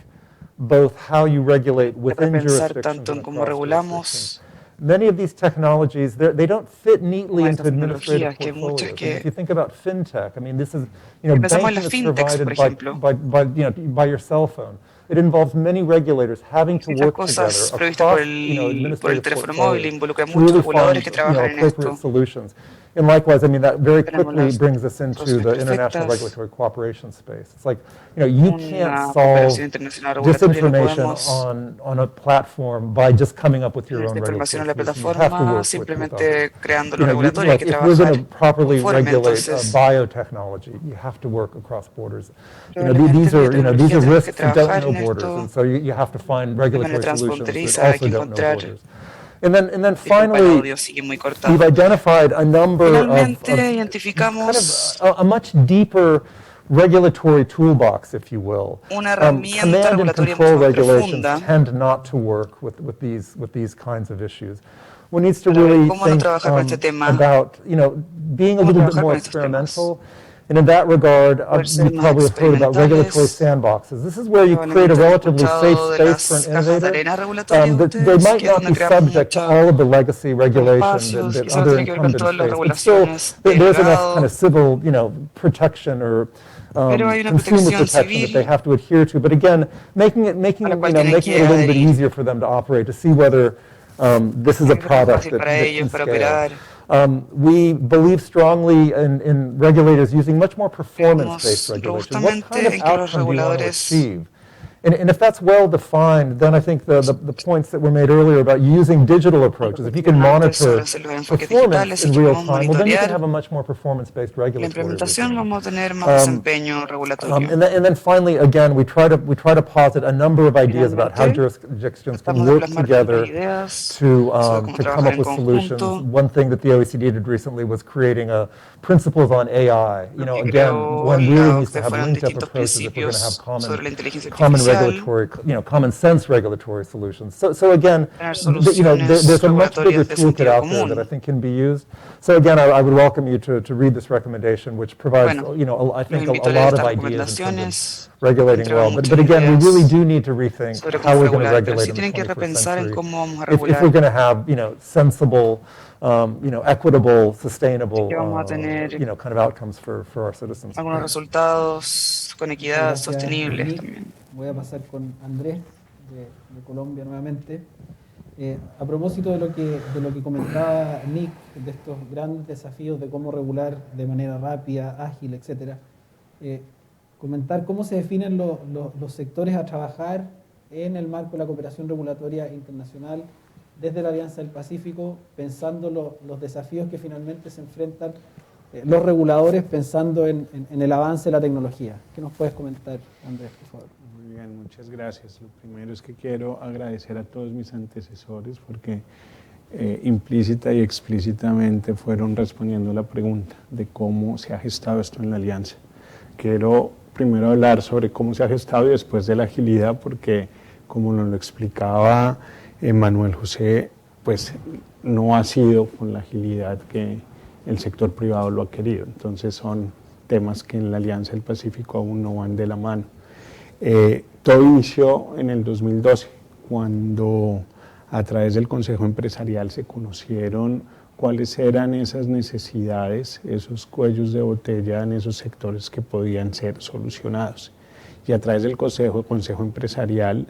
both how you regulate within Repensar jurisdictions tanto en and cómo across regulamos. jurisdictions. Many of these technologies, they don't fit neatly Como into estas administrative tecnologías que muchas portfolios. que- And if you think about fintech, I mean, this is, Pensamos en banking las is fintechs, por provided ejemplo. by your cell phone. It involves many regulators having to Estas work cosas together previstas across, por el administrative teléfono móvil portfolios involucra to muchos really reguladores find, que trabajan en appropriate esto. solutions. And likewise, I mean, that very Tenemos quickly las brings us into soluciones the international perfectas. regulatory cooperation space. It's like, you can't Una solve cooperación internacional regulatoria, no disinformation podemos on a platform by just coming up with your tener own esta información en la regulatory solution. You have to plataforma work with simplemente others. creando lo regulatorio, hay que If we're going to trabajar properly conforme. regulate Entonces, biotechnology, you have to work across borders. probablemente These are biotecnología tenemos que risks that don't trabajar know en borders, esto and so you have to find de regulatory manera solutions transfronteriza, that hay also que don't know encontrar. borders. And then Disculpa, el finally, audio sigue muy cortado. we've identified a number Finalmente, of identificamos kind of a much deeper regulatory toolbox, if you will. una herramienta Command and regulatoria control mucho más regulations profunda tend not to work with these kinds of issues. One needs to para ver really cómo no think trabajar con este tema, about, being a cómo little bit trabajar more con estos temas. experimental. And in that regard, Poder ser you más probably have heard about regulatory experimentales. sandboxes. This is where you create a Probablemente han relatively safe escuchado de space las for an cajas de innovator. arena regulatorias That they ustedes, might que es not donde be creamos subject to mucho all of the legacy regulation espacios, that quizás other tiene que ver con incumbents todas las face. But still, regulaciones de there's enough legado, kind of civil, protection or pero hay una consumer protección protection that civil they have to adhere to. But again, making it a la cual tienen making que it a little bit adherir. easier for them to operate, to see whether this is a Es más product fácil that para can ellos para scale. operar. We believe strongly in regulators using much more performance-based regulation. What Robustamente kind of en que los outcome do you want to reguladores achieve? And if that's well defined, then I think the points that were made earlier about using digital approaches, if you can monitor performance in real time, well, then you can have a much more performance-based La regulatory implementación regime. vamos a tener más desempeño regulatorio. And then finally, again, we try to posit a number of ideas about how jurisdictions can Tratamos de work plasmar together ideas to sobre cómo come trabajar up en with solutions. conjunto. One thing that the OECD did recently was creating principles on AI. Again, one really needs to have linked up approaches if we're going to have common regulatory, common sense regulatory solutions. So again, there's a much bigger toolkit out there that I think can be used. So again, I would welcome you to read this recommendation, which provides, I think a lot of ideas in terms of regulating well. But again, we really do need to rethink how we're going to regulate in the 21st century. If we're going to have, sensible, equitable, sustainable, kind of outcomes for our citizens. Algunos resultados con equidad sostenibles también. Voy a pasar con Andrés de Colombia nuevamente. A propósito de lo que comentaba Nick, de estos grandes desafíos de cómo regular de manera rápida, ágil, etcétera, comentar cómo se definen los sectores a trabajar en el marco de la cooperación regulatoria internacional desde la Alianza del Pacífico, pensando los desafíos que finalmente se enfrentan los reguladores, pensando en el avance de la tecnología. ¿Qué nos puedes comentar, Andrés, por favor? Muy bien, muchas gracias. Lo primero es que quiero agradecer a todos mis antecesores porque implícita y explícitamente fueron respondiendo la pregunta de cómo se ha gestado esto en la Alianza. Quiero primero hablar sobre cómo se ha gestado y después de la agilidad porque, como nos lo explicaba Manuel José, pues no ha sido con la agilidad que el sector privado lo ha querido. Entonces son temas que en la Alianza del Pacífico aún no van de la mano. Todo inició en el 2012, cuando a través del Consejo Empresarial se conocieron cuáles eran esas necesidades, esos cuellos de botella en esos sectores que podían ser solucionados. Y a través del Consejo Empresarial,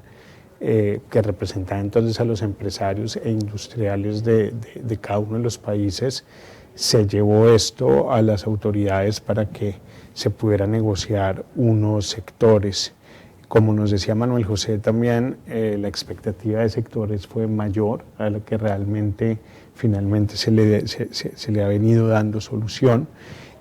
que representaba entonces a los empresarios e industriales de cada uno de los países, se llevó esto a las autoridades para que se pudiera negociar unos sectores. Como nos decía Manuel José también, la expectativa de sectores fue mayor a la que realmente finalmente se le ha venido dando solución.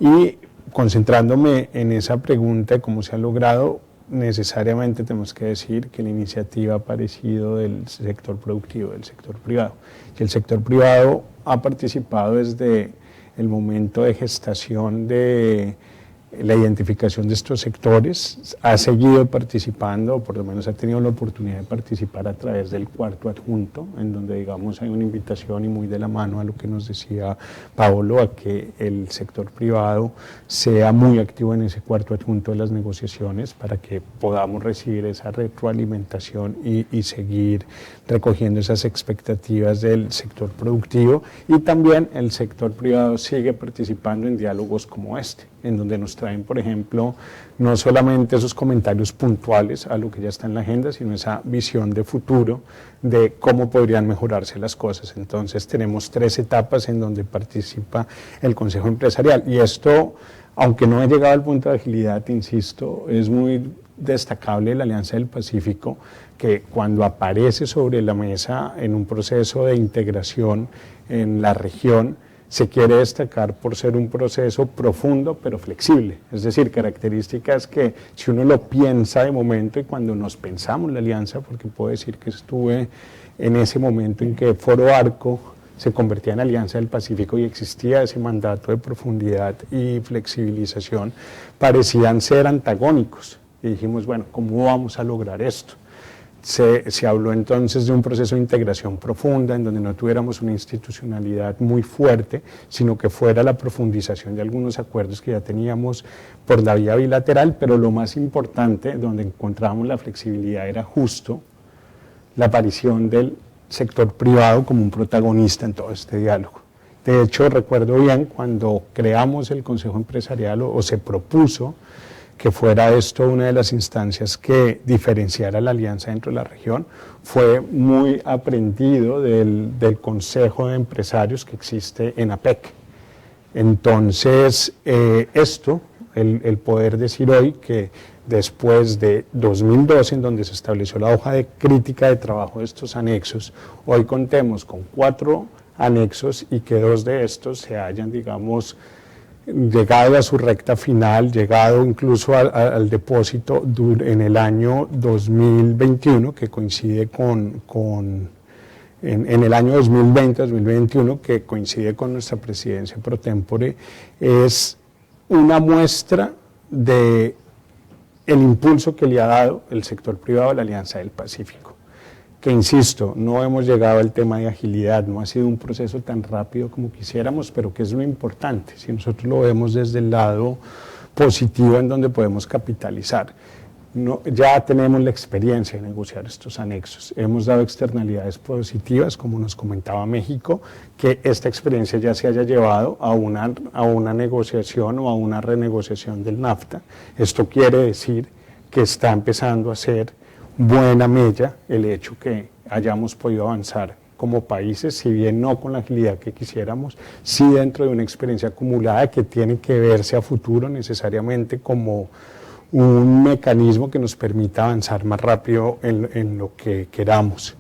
Y concentrándome en esa pregunta de cómo se ha logrado, necesariamente tenemos que decir que la iniciativa ha aparecido del sector productivo, del sector privado. Y el sector privado ha participado desde el momento de gestación de la identificación de estos sectores, ha seguido participando, o por lo menos ha tenido la oportunidad de participar a través del cuarto adjunto, en donde digamos hay una invitación y muy de la mano a lo que nos decía Paolo, a que el sector privado sea muy activo en ese cuarto adjunto de las negociaciones para que podamos recibir esa retroalimentación y seguir recogiendo esas expectativas del sector productivo. Y también el sector privado sigue participando en diálogos como este, en donde nos traen, por ejemplo, no solamente esos comentarios puntuales a lo que ya está en la agenda, sino esa visión de futuro de cómo podrían mejorarse las cosas. Entonces tenemos 3 etapas en donde participa el Consejo Empresarial, y esto, aunque no ha llegado al punto de agilidad, insisto, es muy destacable de la Alianza del Pacífico, que cuando aparece sobre la mesa en un proceso de integración en la región, se quiere destacar por ser un proceso profundo pero flexible, es decir, características que si uno lo piensa de momento, y cuando nos pensamos la alianza, porque puedo decir que estuve en ese momento en que Foro Arco se convertía en Alianza del Pacífico y existía ese mandato de profundidad y flexibilización, parecían ser antagónicos, y dijimos, bueno, ¿cómo vamos a lograr esto? Se habló entonces de un proceso de integración profunda en donde no tuviéramos una institucionalidad muy fuerte, sino que fuera la profundización de algunos acuerdos que ya teníamos por la vía bilateral, pero lo más importante, donde encontrábamos la flexibilidad, era justo la aparición del sector privado como un protagonista en todo este diálogo. De hecho, recuerdo bien cuando creamos el Consejo Empresarial o se propuso que fuera esto una de las instancias que diferenciara la alianza dentro de la región, fue muy aprendido del Consejo de Empresarios que existe en APEC. Entonces, el poder decir hoy que después de 2012, en donde se estableció la hoja de crítica de trabajo de estos anexos, hoy contemos con 4 anexos y que 2 de estos se hayan, digamos, llegado a su recta final, llegado incluso al depósito en el año 2021, que coincide en el año 2020-2021, que coincide con nuestra presidencia pro tempore, es una muestra de el impulso que le ha dado el sector privado a la Alianza del Pacífico. Que insisto, no hemos llegado al tema de agilidad, no ha sido un proceso tan rápido como quisiéramos, pero que es lo importante, si nosotros lo vemos desde el lado positivo en donde podemos capitalizar. Ya tenemos la experiencia de negociar estos anexos, hemos dado externalidades positivas, como nos comentaba México, que esta experiencia ya se haya llevado a una negociación o a una renegociación del NAFTA. Esto quiere decir que está empezando a ser buena mella el hecho que hayamos podido avanzar como países, si bien no con la agilidad que quisiéramos, sí dentro de una experiencia acumulada que tiene que verse a futuro necesariamente como un mecanismo que nos permita avanzar más rápido en lo que queramos.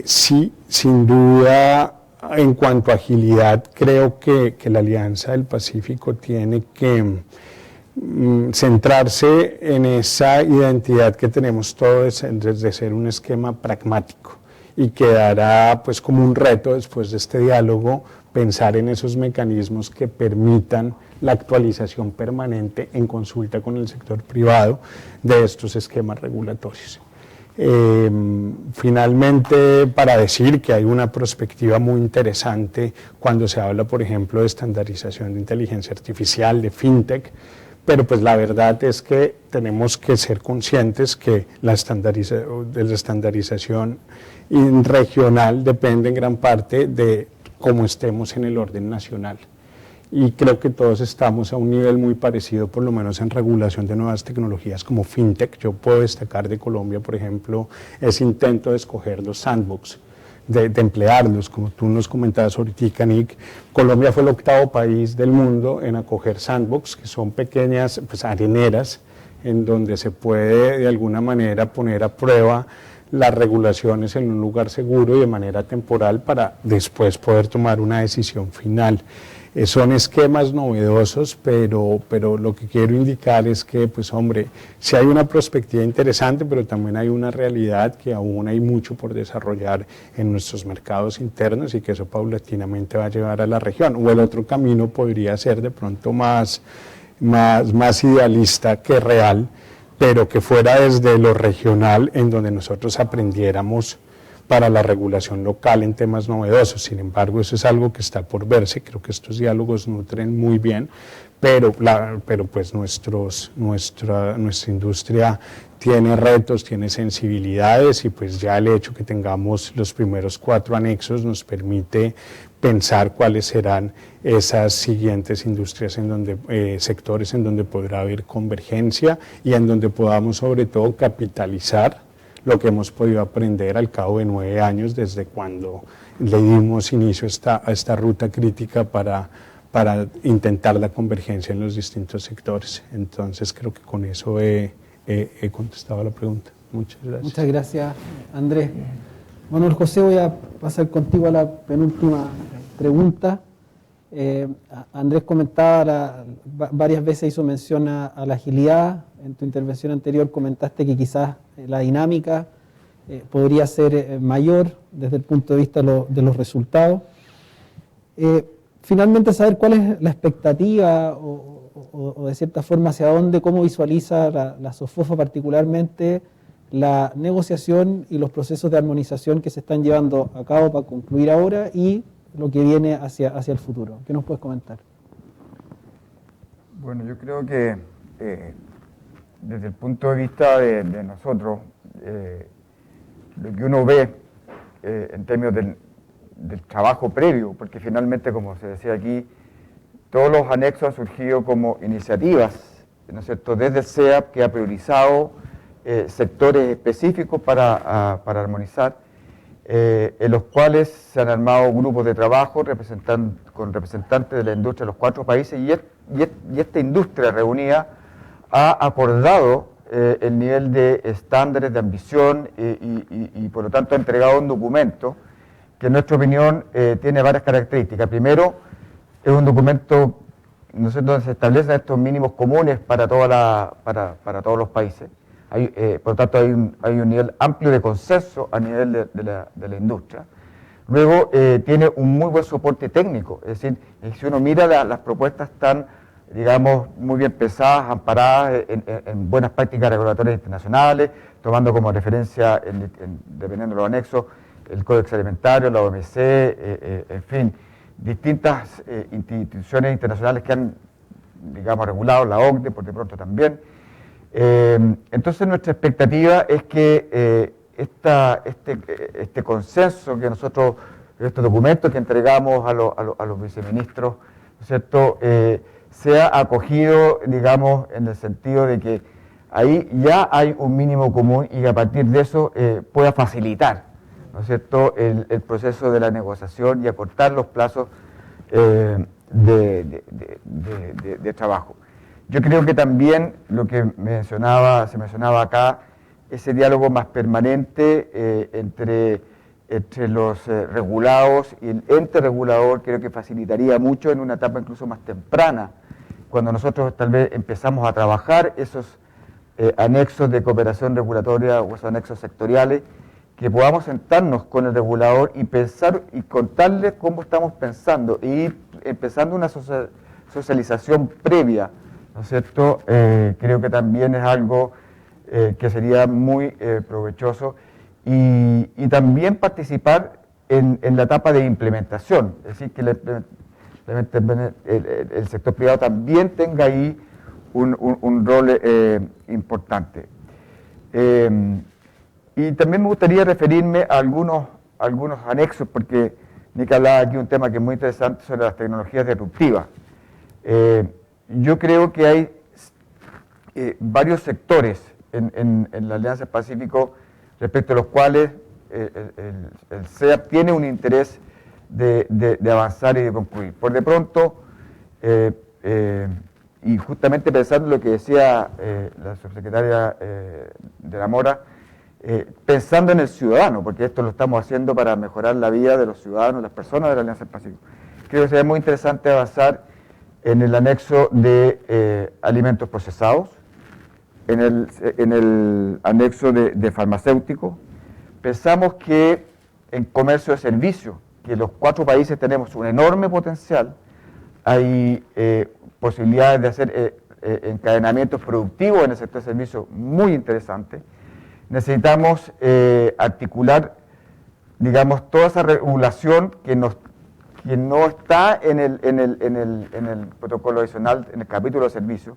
Sí, sin duda, en cuanto a agilidad, creo que la Alianza del Pacífico tiene que centrarse en esa identidad que tenemos todos de ser un esquema pragmático, y quedará pues como un reto después de este diálogo pensar en esos mecanismos que permitan la actualización permanente en consulta con el sector privado de estos esquemas regulatorios. Finalmente, para decir que hay una perspectiva muy interesante cuando se habla, por ejemplo, de estandarización de inteligencia artificial, de fintech, pero pues la verdad es que tenemos que ser conscientes que la estandarización regional depende en gran parte de cómo estemos en el orden nacional. Y creo que todos estamos a un nivel muy parecido, por lo menos en regulación de nuevas tecnologías como fintech. Yo puedo destacar de Colombia, por ejemplo, ese intento de escoger los sandbox, de emplearlos, como tú nos comentabas ahorita, Nick. Colombia fue el 8º país del mundo en acoger sandbox, que son pequeñas areneras, en donde se puede de alguna manera poner a prueba las regulaciones en un lugar seguro y de manera temporal para después poder tomar una decisión final. Son esquemas novedosos, pero lo que quiero indicar es que, pues hombre, sí hay una perspectiva interesante, pero también hay una realidad que aún hay mucho por desarrollar en nuestros mercados internos y que eso paulatinamente va a llevar a la región. O el otro camino podría ser de pronto más idealista que real, pero que fuera desde lo regional en donde nosotros aprendiéramos para la regulación local en temas novedosos. Sin embargo, eso es algo que está por verse. Creo que estos diálogos nutren muy bien, pero pues nuestra industria tiene retos, tiene sensibilidades y pues ya el hecho que tengamos los primeros 4 anexos nos permite pensar cuáles serán esas siguientes industrias en donde, sectores en donde podrá haber convergencia y en donde podamos sobre todo capitalizar lo que hemos podido aprender al cabo de 9 años desde cuando le dimos inicio a esta ruta crítica para intentar la convergencia en los distintos sectores. Entonces creo que con eso he contestado la pregunta. Muchas gracias. Muchas gracias, Andrés. Manuel José, voy a pasar contigo a la penúltima pregunta. Andrés comentaba, varias veces hizo mención a la agilidad. En tu intervención anterior comentaste que quizás la dinámica podría ser mayor desde el punto de vista de los resultados. Finalmente, saber cuál es la expectativa o de cierta forma hacia dónde, cómo visualiza la SOFOFA particularmente la negociación y los procesos de armonización que se están llevando a cabo para concluir ahora y lo que viene hacia el futuro. ¿Qué nos puedes comentar? Bueno, yo creo que desde el punto de vista de nosotros, lo que uno ve en términos del trabajo previo, porque finalmente, como se decía aquí, todos los anexos han surgido como iniciativas, ¿no es cierto?, desde el CEAP, que ha priorizado sectores específicos para armonizar, en los cuales se han armado grupos de trabajo con representantes de la industria de los 4 países y esta industria reunida ha acordado el nivel de estándares de ambición y por lo tanto ha entregado un documento que en nuestra opinión tiene varias características. Primero, es un documento, no sé, donde se establecen estos mínimos comunes para todos los países. Por lo tanto, hay un nivel amplio de consenso a nivel de la industria. Luego, tiene un muy buen soporte técnico, es decir, si uno mira las propuestas están, digamos, muy bien pensadas, amparadas en buenas prácticas regulatorias internacionales, tomando como referencia, dependiendo de los anexos, el Códex Alimentario, la OMC, en fin, distintas instituciones internacionales que han, digamos, regulado, la OCDE, por de pronto también. Entonces nuestra expectativa es que este consenso que nosotros, este documento que entregamos a los viceministros, ¿no es cierto?, sea acogido, digamos, en el sentido de que ahí ya hay un mínimo común y que a partir de eso pueda facilitar, ¿no es cierto?, el proceso de la negociación y acortar los plazos de trabajo. Yo creo que también lo que se mencionaba acá, ese diálogo más permanente entre los regulados y el ente regulador, creo que facilitaría mucho en una etapa incluso más temprana, cuando nosotros tal vez empezamos a trabajar esos anexos de cooperación regulatoria o esos anexos sectoriales, que podamos sentarnos con el regulador y pensar y contarle cómo estamos pensando y ir empezando una socialización previa, ¿no es cierto? Creo que también es algo que sería muy provechoso, y también participar en la etapa de implementación, es decir, que el sector privado también tenga ahí un rol importante. Y también me gustaría referirme a algunos anexos, porque Nica hablaba aquí un tema que es muy interesante sobre las tecnologías disruptivas. Yo creo que hay varios sectores en la Alianza del Pacífico respecto a los cuales el CEAP tiene un interés de avanzar y de concluir. Por de pronto, y justamente pensando en lo que decía la subsecretaria de la Mora, pensando en el ciudadano, porque esto lo estamos haciendo para mejorar la vida de los ciudadanos, las personas de la Alianza del Pacífico. Creo que sería muy interesante avanzar en el anexo de alimentos procesados, en el anexo de farmacéuticos. Pensamos que en comercio de servicios, que los 4 países tenemos un enorme potencial, hay posibilidades de hacer encadenamientos productivos en el sector de servicios muy interesantes. Necesitamos articular, digamos, toda esa regulación que no está en el protocolo adicional, en el capítulo de servicios,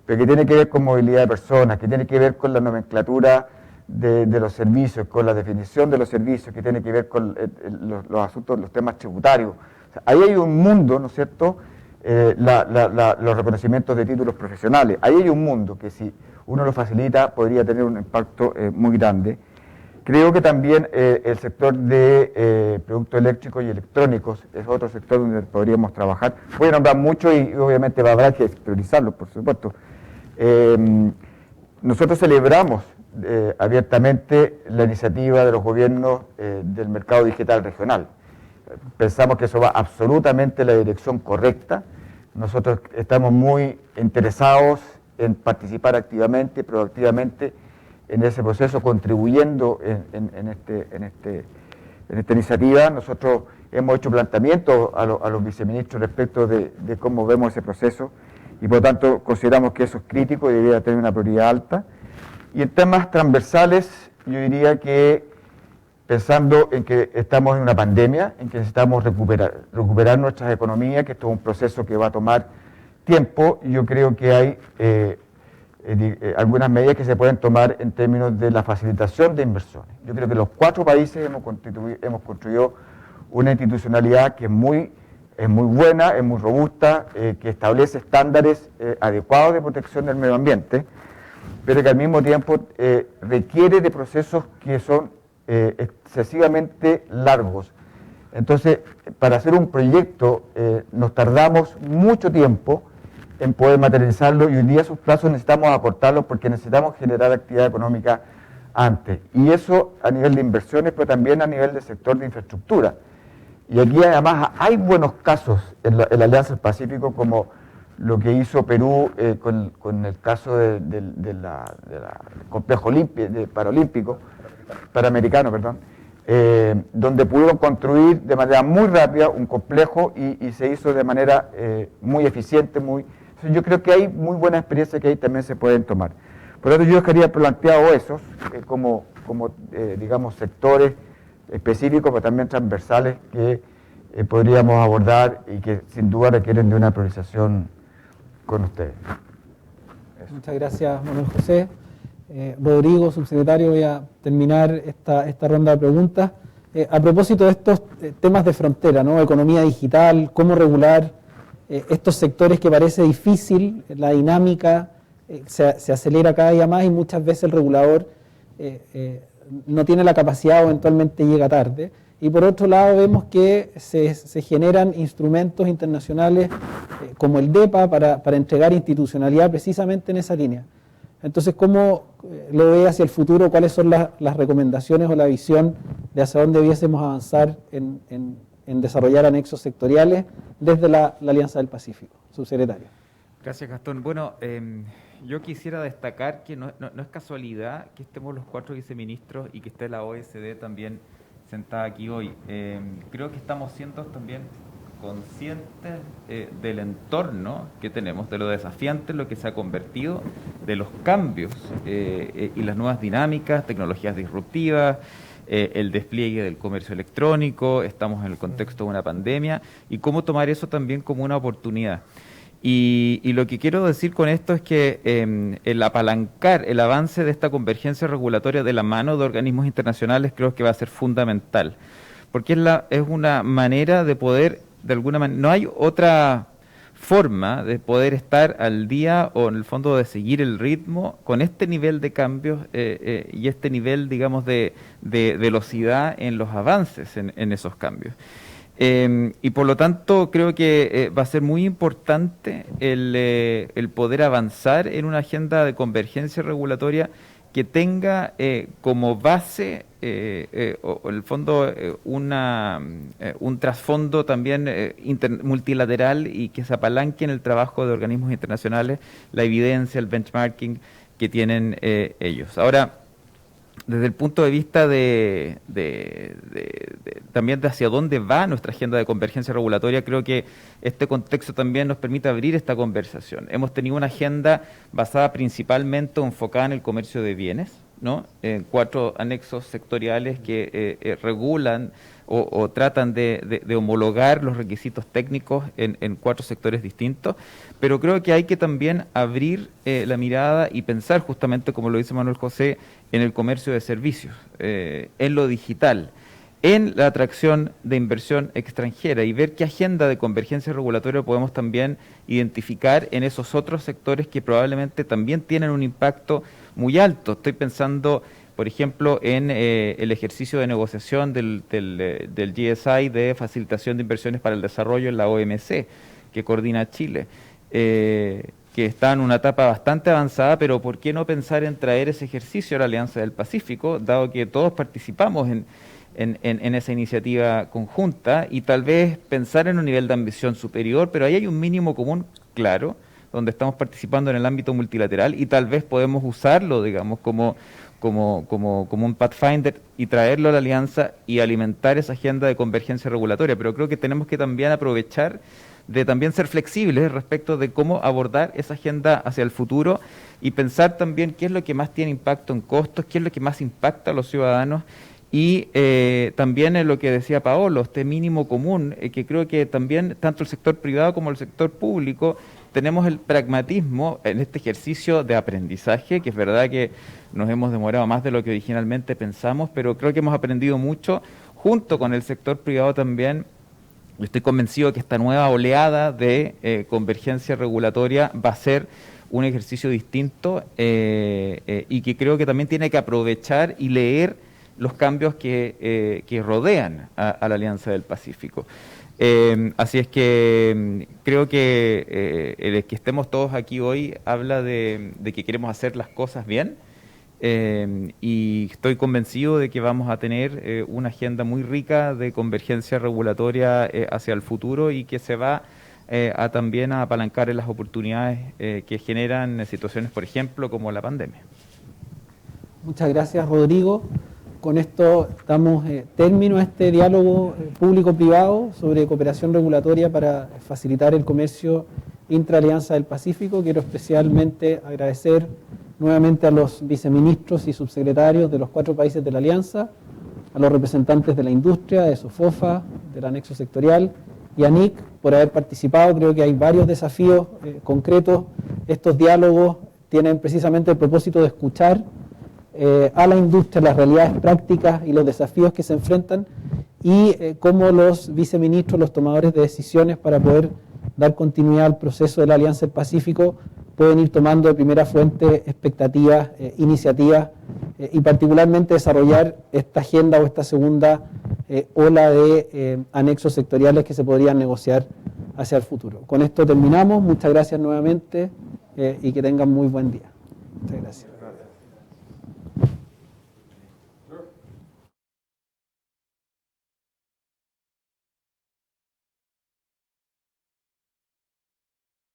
pero que tiene que ver con movilidad de personas, que tiene que ver con la nomenclatura de los servicios, con la definición de los servicios, que tiene que ver con los asuntos, los temas tributarios. O sea, ahí hay un mundo, ¿no es cierto?, los reconocimientos de títulos profesionales. Ahí hay un mundo que si uno lo facilita podría tener un impacto muy grande. Creo que también el sector de productos eléctricos y electrónicos es otro sector donde podríamos trabajar. Voy a nombrar mucho y obviamente habrá que priorizarlo, por supuesto. Nosotros celebramos abiertamente la iniciativa de los gobiernos del mercado digital regional. Pensamos que eso va absolutamente en la dirección correcta. Nosotros estamos muy interesados en participar activamente, proactivamente en ese proceso, contribuyendo en esta iniciativa. Nosotros hemos hecho planteamientos a los viceministros respecto de cómo vemos ese proceso y por lo tanto consideramos que eso es crítico y debería tener una prioridad alta. Y en temas transversales, yo diría que pensando en que estamos en una pandemia, en que necesitamos recuperar nuestras economías, que esto es un proceso que va a tomar tiempo, yo creo que hay algunas medidas que se pueden tomar en términos de la facilitación de inversiones. Yo creo que los 4 países hemos construido una institucionalidad que es muy buena, es muy robusta, que establece estándares adecuados de protección del medio ambiente, pero que al mismo tiempo requiere de procesos que son excesivamente largos. Entonces, para hacer un proyecto nos tardamos mucho tiempo en poder materializarlo y hoy día esos plazos necesitamos acortarlos porque necesitamos generar actividad económica antes. Y eso a nivel de inversiones, pero también a nivel del sector de infraestructura. Y aquí además hay buenos casos en la Alianza del Pacífico, como lo que hizo Perú con el caso del complejo panamericano, donde pudieron construir de manera muy rápida un complejo y se hizo de manera muy eficiente. Yo creo que hay muy buenas experiencias que ahí también se pueden tomar. Por lo tanto, yo quería planteado esos como digamos, sectores específicos, pero también transversales que podríamos abordar y que sin duda requieren de una priorización con ustedes. Eso. Muchas gracias, Manuel José. Rodrigo, subsecretario, voy a terminar esta ronda de preguntas. A propósito de estos temas de frontera, ¿no? Economía digital, cómo regular estos sectores que parece difícil, la dinámica se acelera cada día más y muchas veces el regulador no tiene la capacidad o eventualmente llega tarde. Y por otro lado vemos que se generan instrumentos internacionales como el DEPA para entregar institucionalidad precisamente en esa línea. Entonces, ¿cómo lo ve hacia el futuro? ¿Cuáles son las recomendaciones o la visión de hacia dónde debiésemos avanzar en desarrollar anexos sectoriales desde la Alianza del Pacífico? Subsecretario. Gracias, Gastón. Bueno, yo quisiera destacar que no es casualidad que estemos los 4 viceministros y que esté la OECD también sentada aquí hoy. Creo que estamos siendo también conscientes del entorno que tenemos, de lo desafiante en lo que se ha convertido, de los cambios y las nuevas dinámicas, tecnologías disruptivas, el despliegue del comercio electrónico, estamos en el contexto de una pandemia, y cómo tomar eso también como una oportunidad. Y lo que quiero decir con esto es que el apalancar el avance de esta convergencia regulatoria de la mano de organismos internacionales creo que va a ser fundamental, porque es una manera de poder, de alguna manera, no hay otra forma de poder estar al día o en el fondo de seguir el ritmo con este nivel de cambios y este nivel, digamos, de velocidad en los avances en esos cambios. Y por lo tanto creo que va a ser muy importante el poder avanzar en una agenda de convergencia regulatoria que tenga como base o en el fondo un trasfondo también multilateral y que se apalanque en el trabajo de organismos internacionales, la evidencia, el benchmarking que tienen ellos. Ahora, desde el punto de vista también de hacia dónde va nuestra agenda de convergencia regulatoria, creo que este contexto también nos permite abrir esta conversación. Hemos tenido una agenda basada principalmente enfocada en el comercio de bienes, ¿no? En 4 anexos sectoriales que regulan o tratan de homologar los requisitos técnicos en 4 sectores distintos, pero creo que hay que también abrir la mirada y pensar justamente, como lo dice Manuel José, en el comercio de servicios, en lo digital, en la atracción de inversión extranjera y ver qué agenda de convergencia regulatoria podemos también identificar en esos otros sectores que probablemente también tienen un impacto muy alto. Estoy pensando, por ejemplo, en el ejercicio de negociación del GSI de facilitación de inversiones para el desarrollo en la OMC, que coordina Chile, que está en una etapa bastante avanzada, pero ¿por qué no pensar en traer ese ejercicio a la Alianza del Pacífico, dado que todos participamos en esa iniciativa conjunta, y tal vez pensar en un nivel de ambición superior, pero ahí hay un mínimo común claro, donde estamos participando en el ámbito multilateral y tal vez podemos usarlo, digamos, como un pathfinder y traerlo a la alianza y alimentar esa agenda de convergencia regulatoria. Pero creo que tenemos que también aprovechar de también ser flexibles respecto de cómo abordar esa agenda hacia el futuro y pensar también qué es lo que más tiene impacto en costos, qué es lo que más impacta a los ciudadanos y también en lo que decía Paolo, este mínimo común, que creo que también tanto el sector privado como el sector público tenemos el pragmatismo en este ejercicio de aprendizaje, que es verdad que nos hemos demorado más de lo que originalmente pensamos, pero creo que hemos aprendido mucho junto con el sector privado también. Estoy convencido que esta nueva oleada de convergencia regulatoria va a ser un ejercicio distinto y que creo que también tiene que aprovechar y leer los cambios que rodean a la Alianza del Pacífico. Así es que creo que el que estemos todos aquí hoy habla de que queremos hacer las cosas bien y estoy convencido de que vamos a tener una agenda muy rica de convergencia regulatoria hacia el futuro y que se va a también a apalancar en las oportunidades que generan situaciones, por ejemplo, como la pandemia. Muchas gracias, Rodrigo. Con esto damos término a este diálogo público-privado sobre cooperación regulatoria para facilitar el comercio intra-Alianza del Pacífico. Quiero especialmente agradecer nuevamente a los viceministros y subsecretarios de los 4 países de la Alianza, a los representantes de la industria, de SOFOFA, del anexo sectorial y a NIC por haber participado. Creo que hay varios desafíos concretos. Estos diálogos tienen precisamente el propósito de escuchar a la industria, las realidades prácticas y los desafíos que se enfrentan y cómo los viceministros, los tomadores de decisiones para poder dar continuidad al proceso de la Alianza del Pacífico pueden ir tomando de primera fuente expectativas, iniciativas y particularmente desarrollar esta agenda o esta segunda ola de anexos sectoriales que se podrían negociar hacia el futuro. Con esto terminamos. Muchas gracias nuevamente y que tengan muy buen día. Muchas gracias.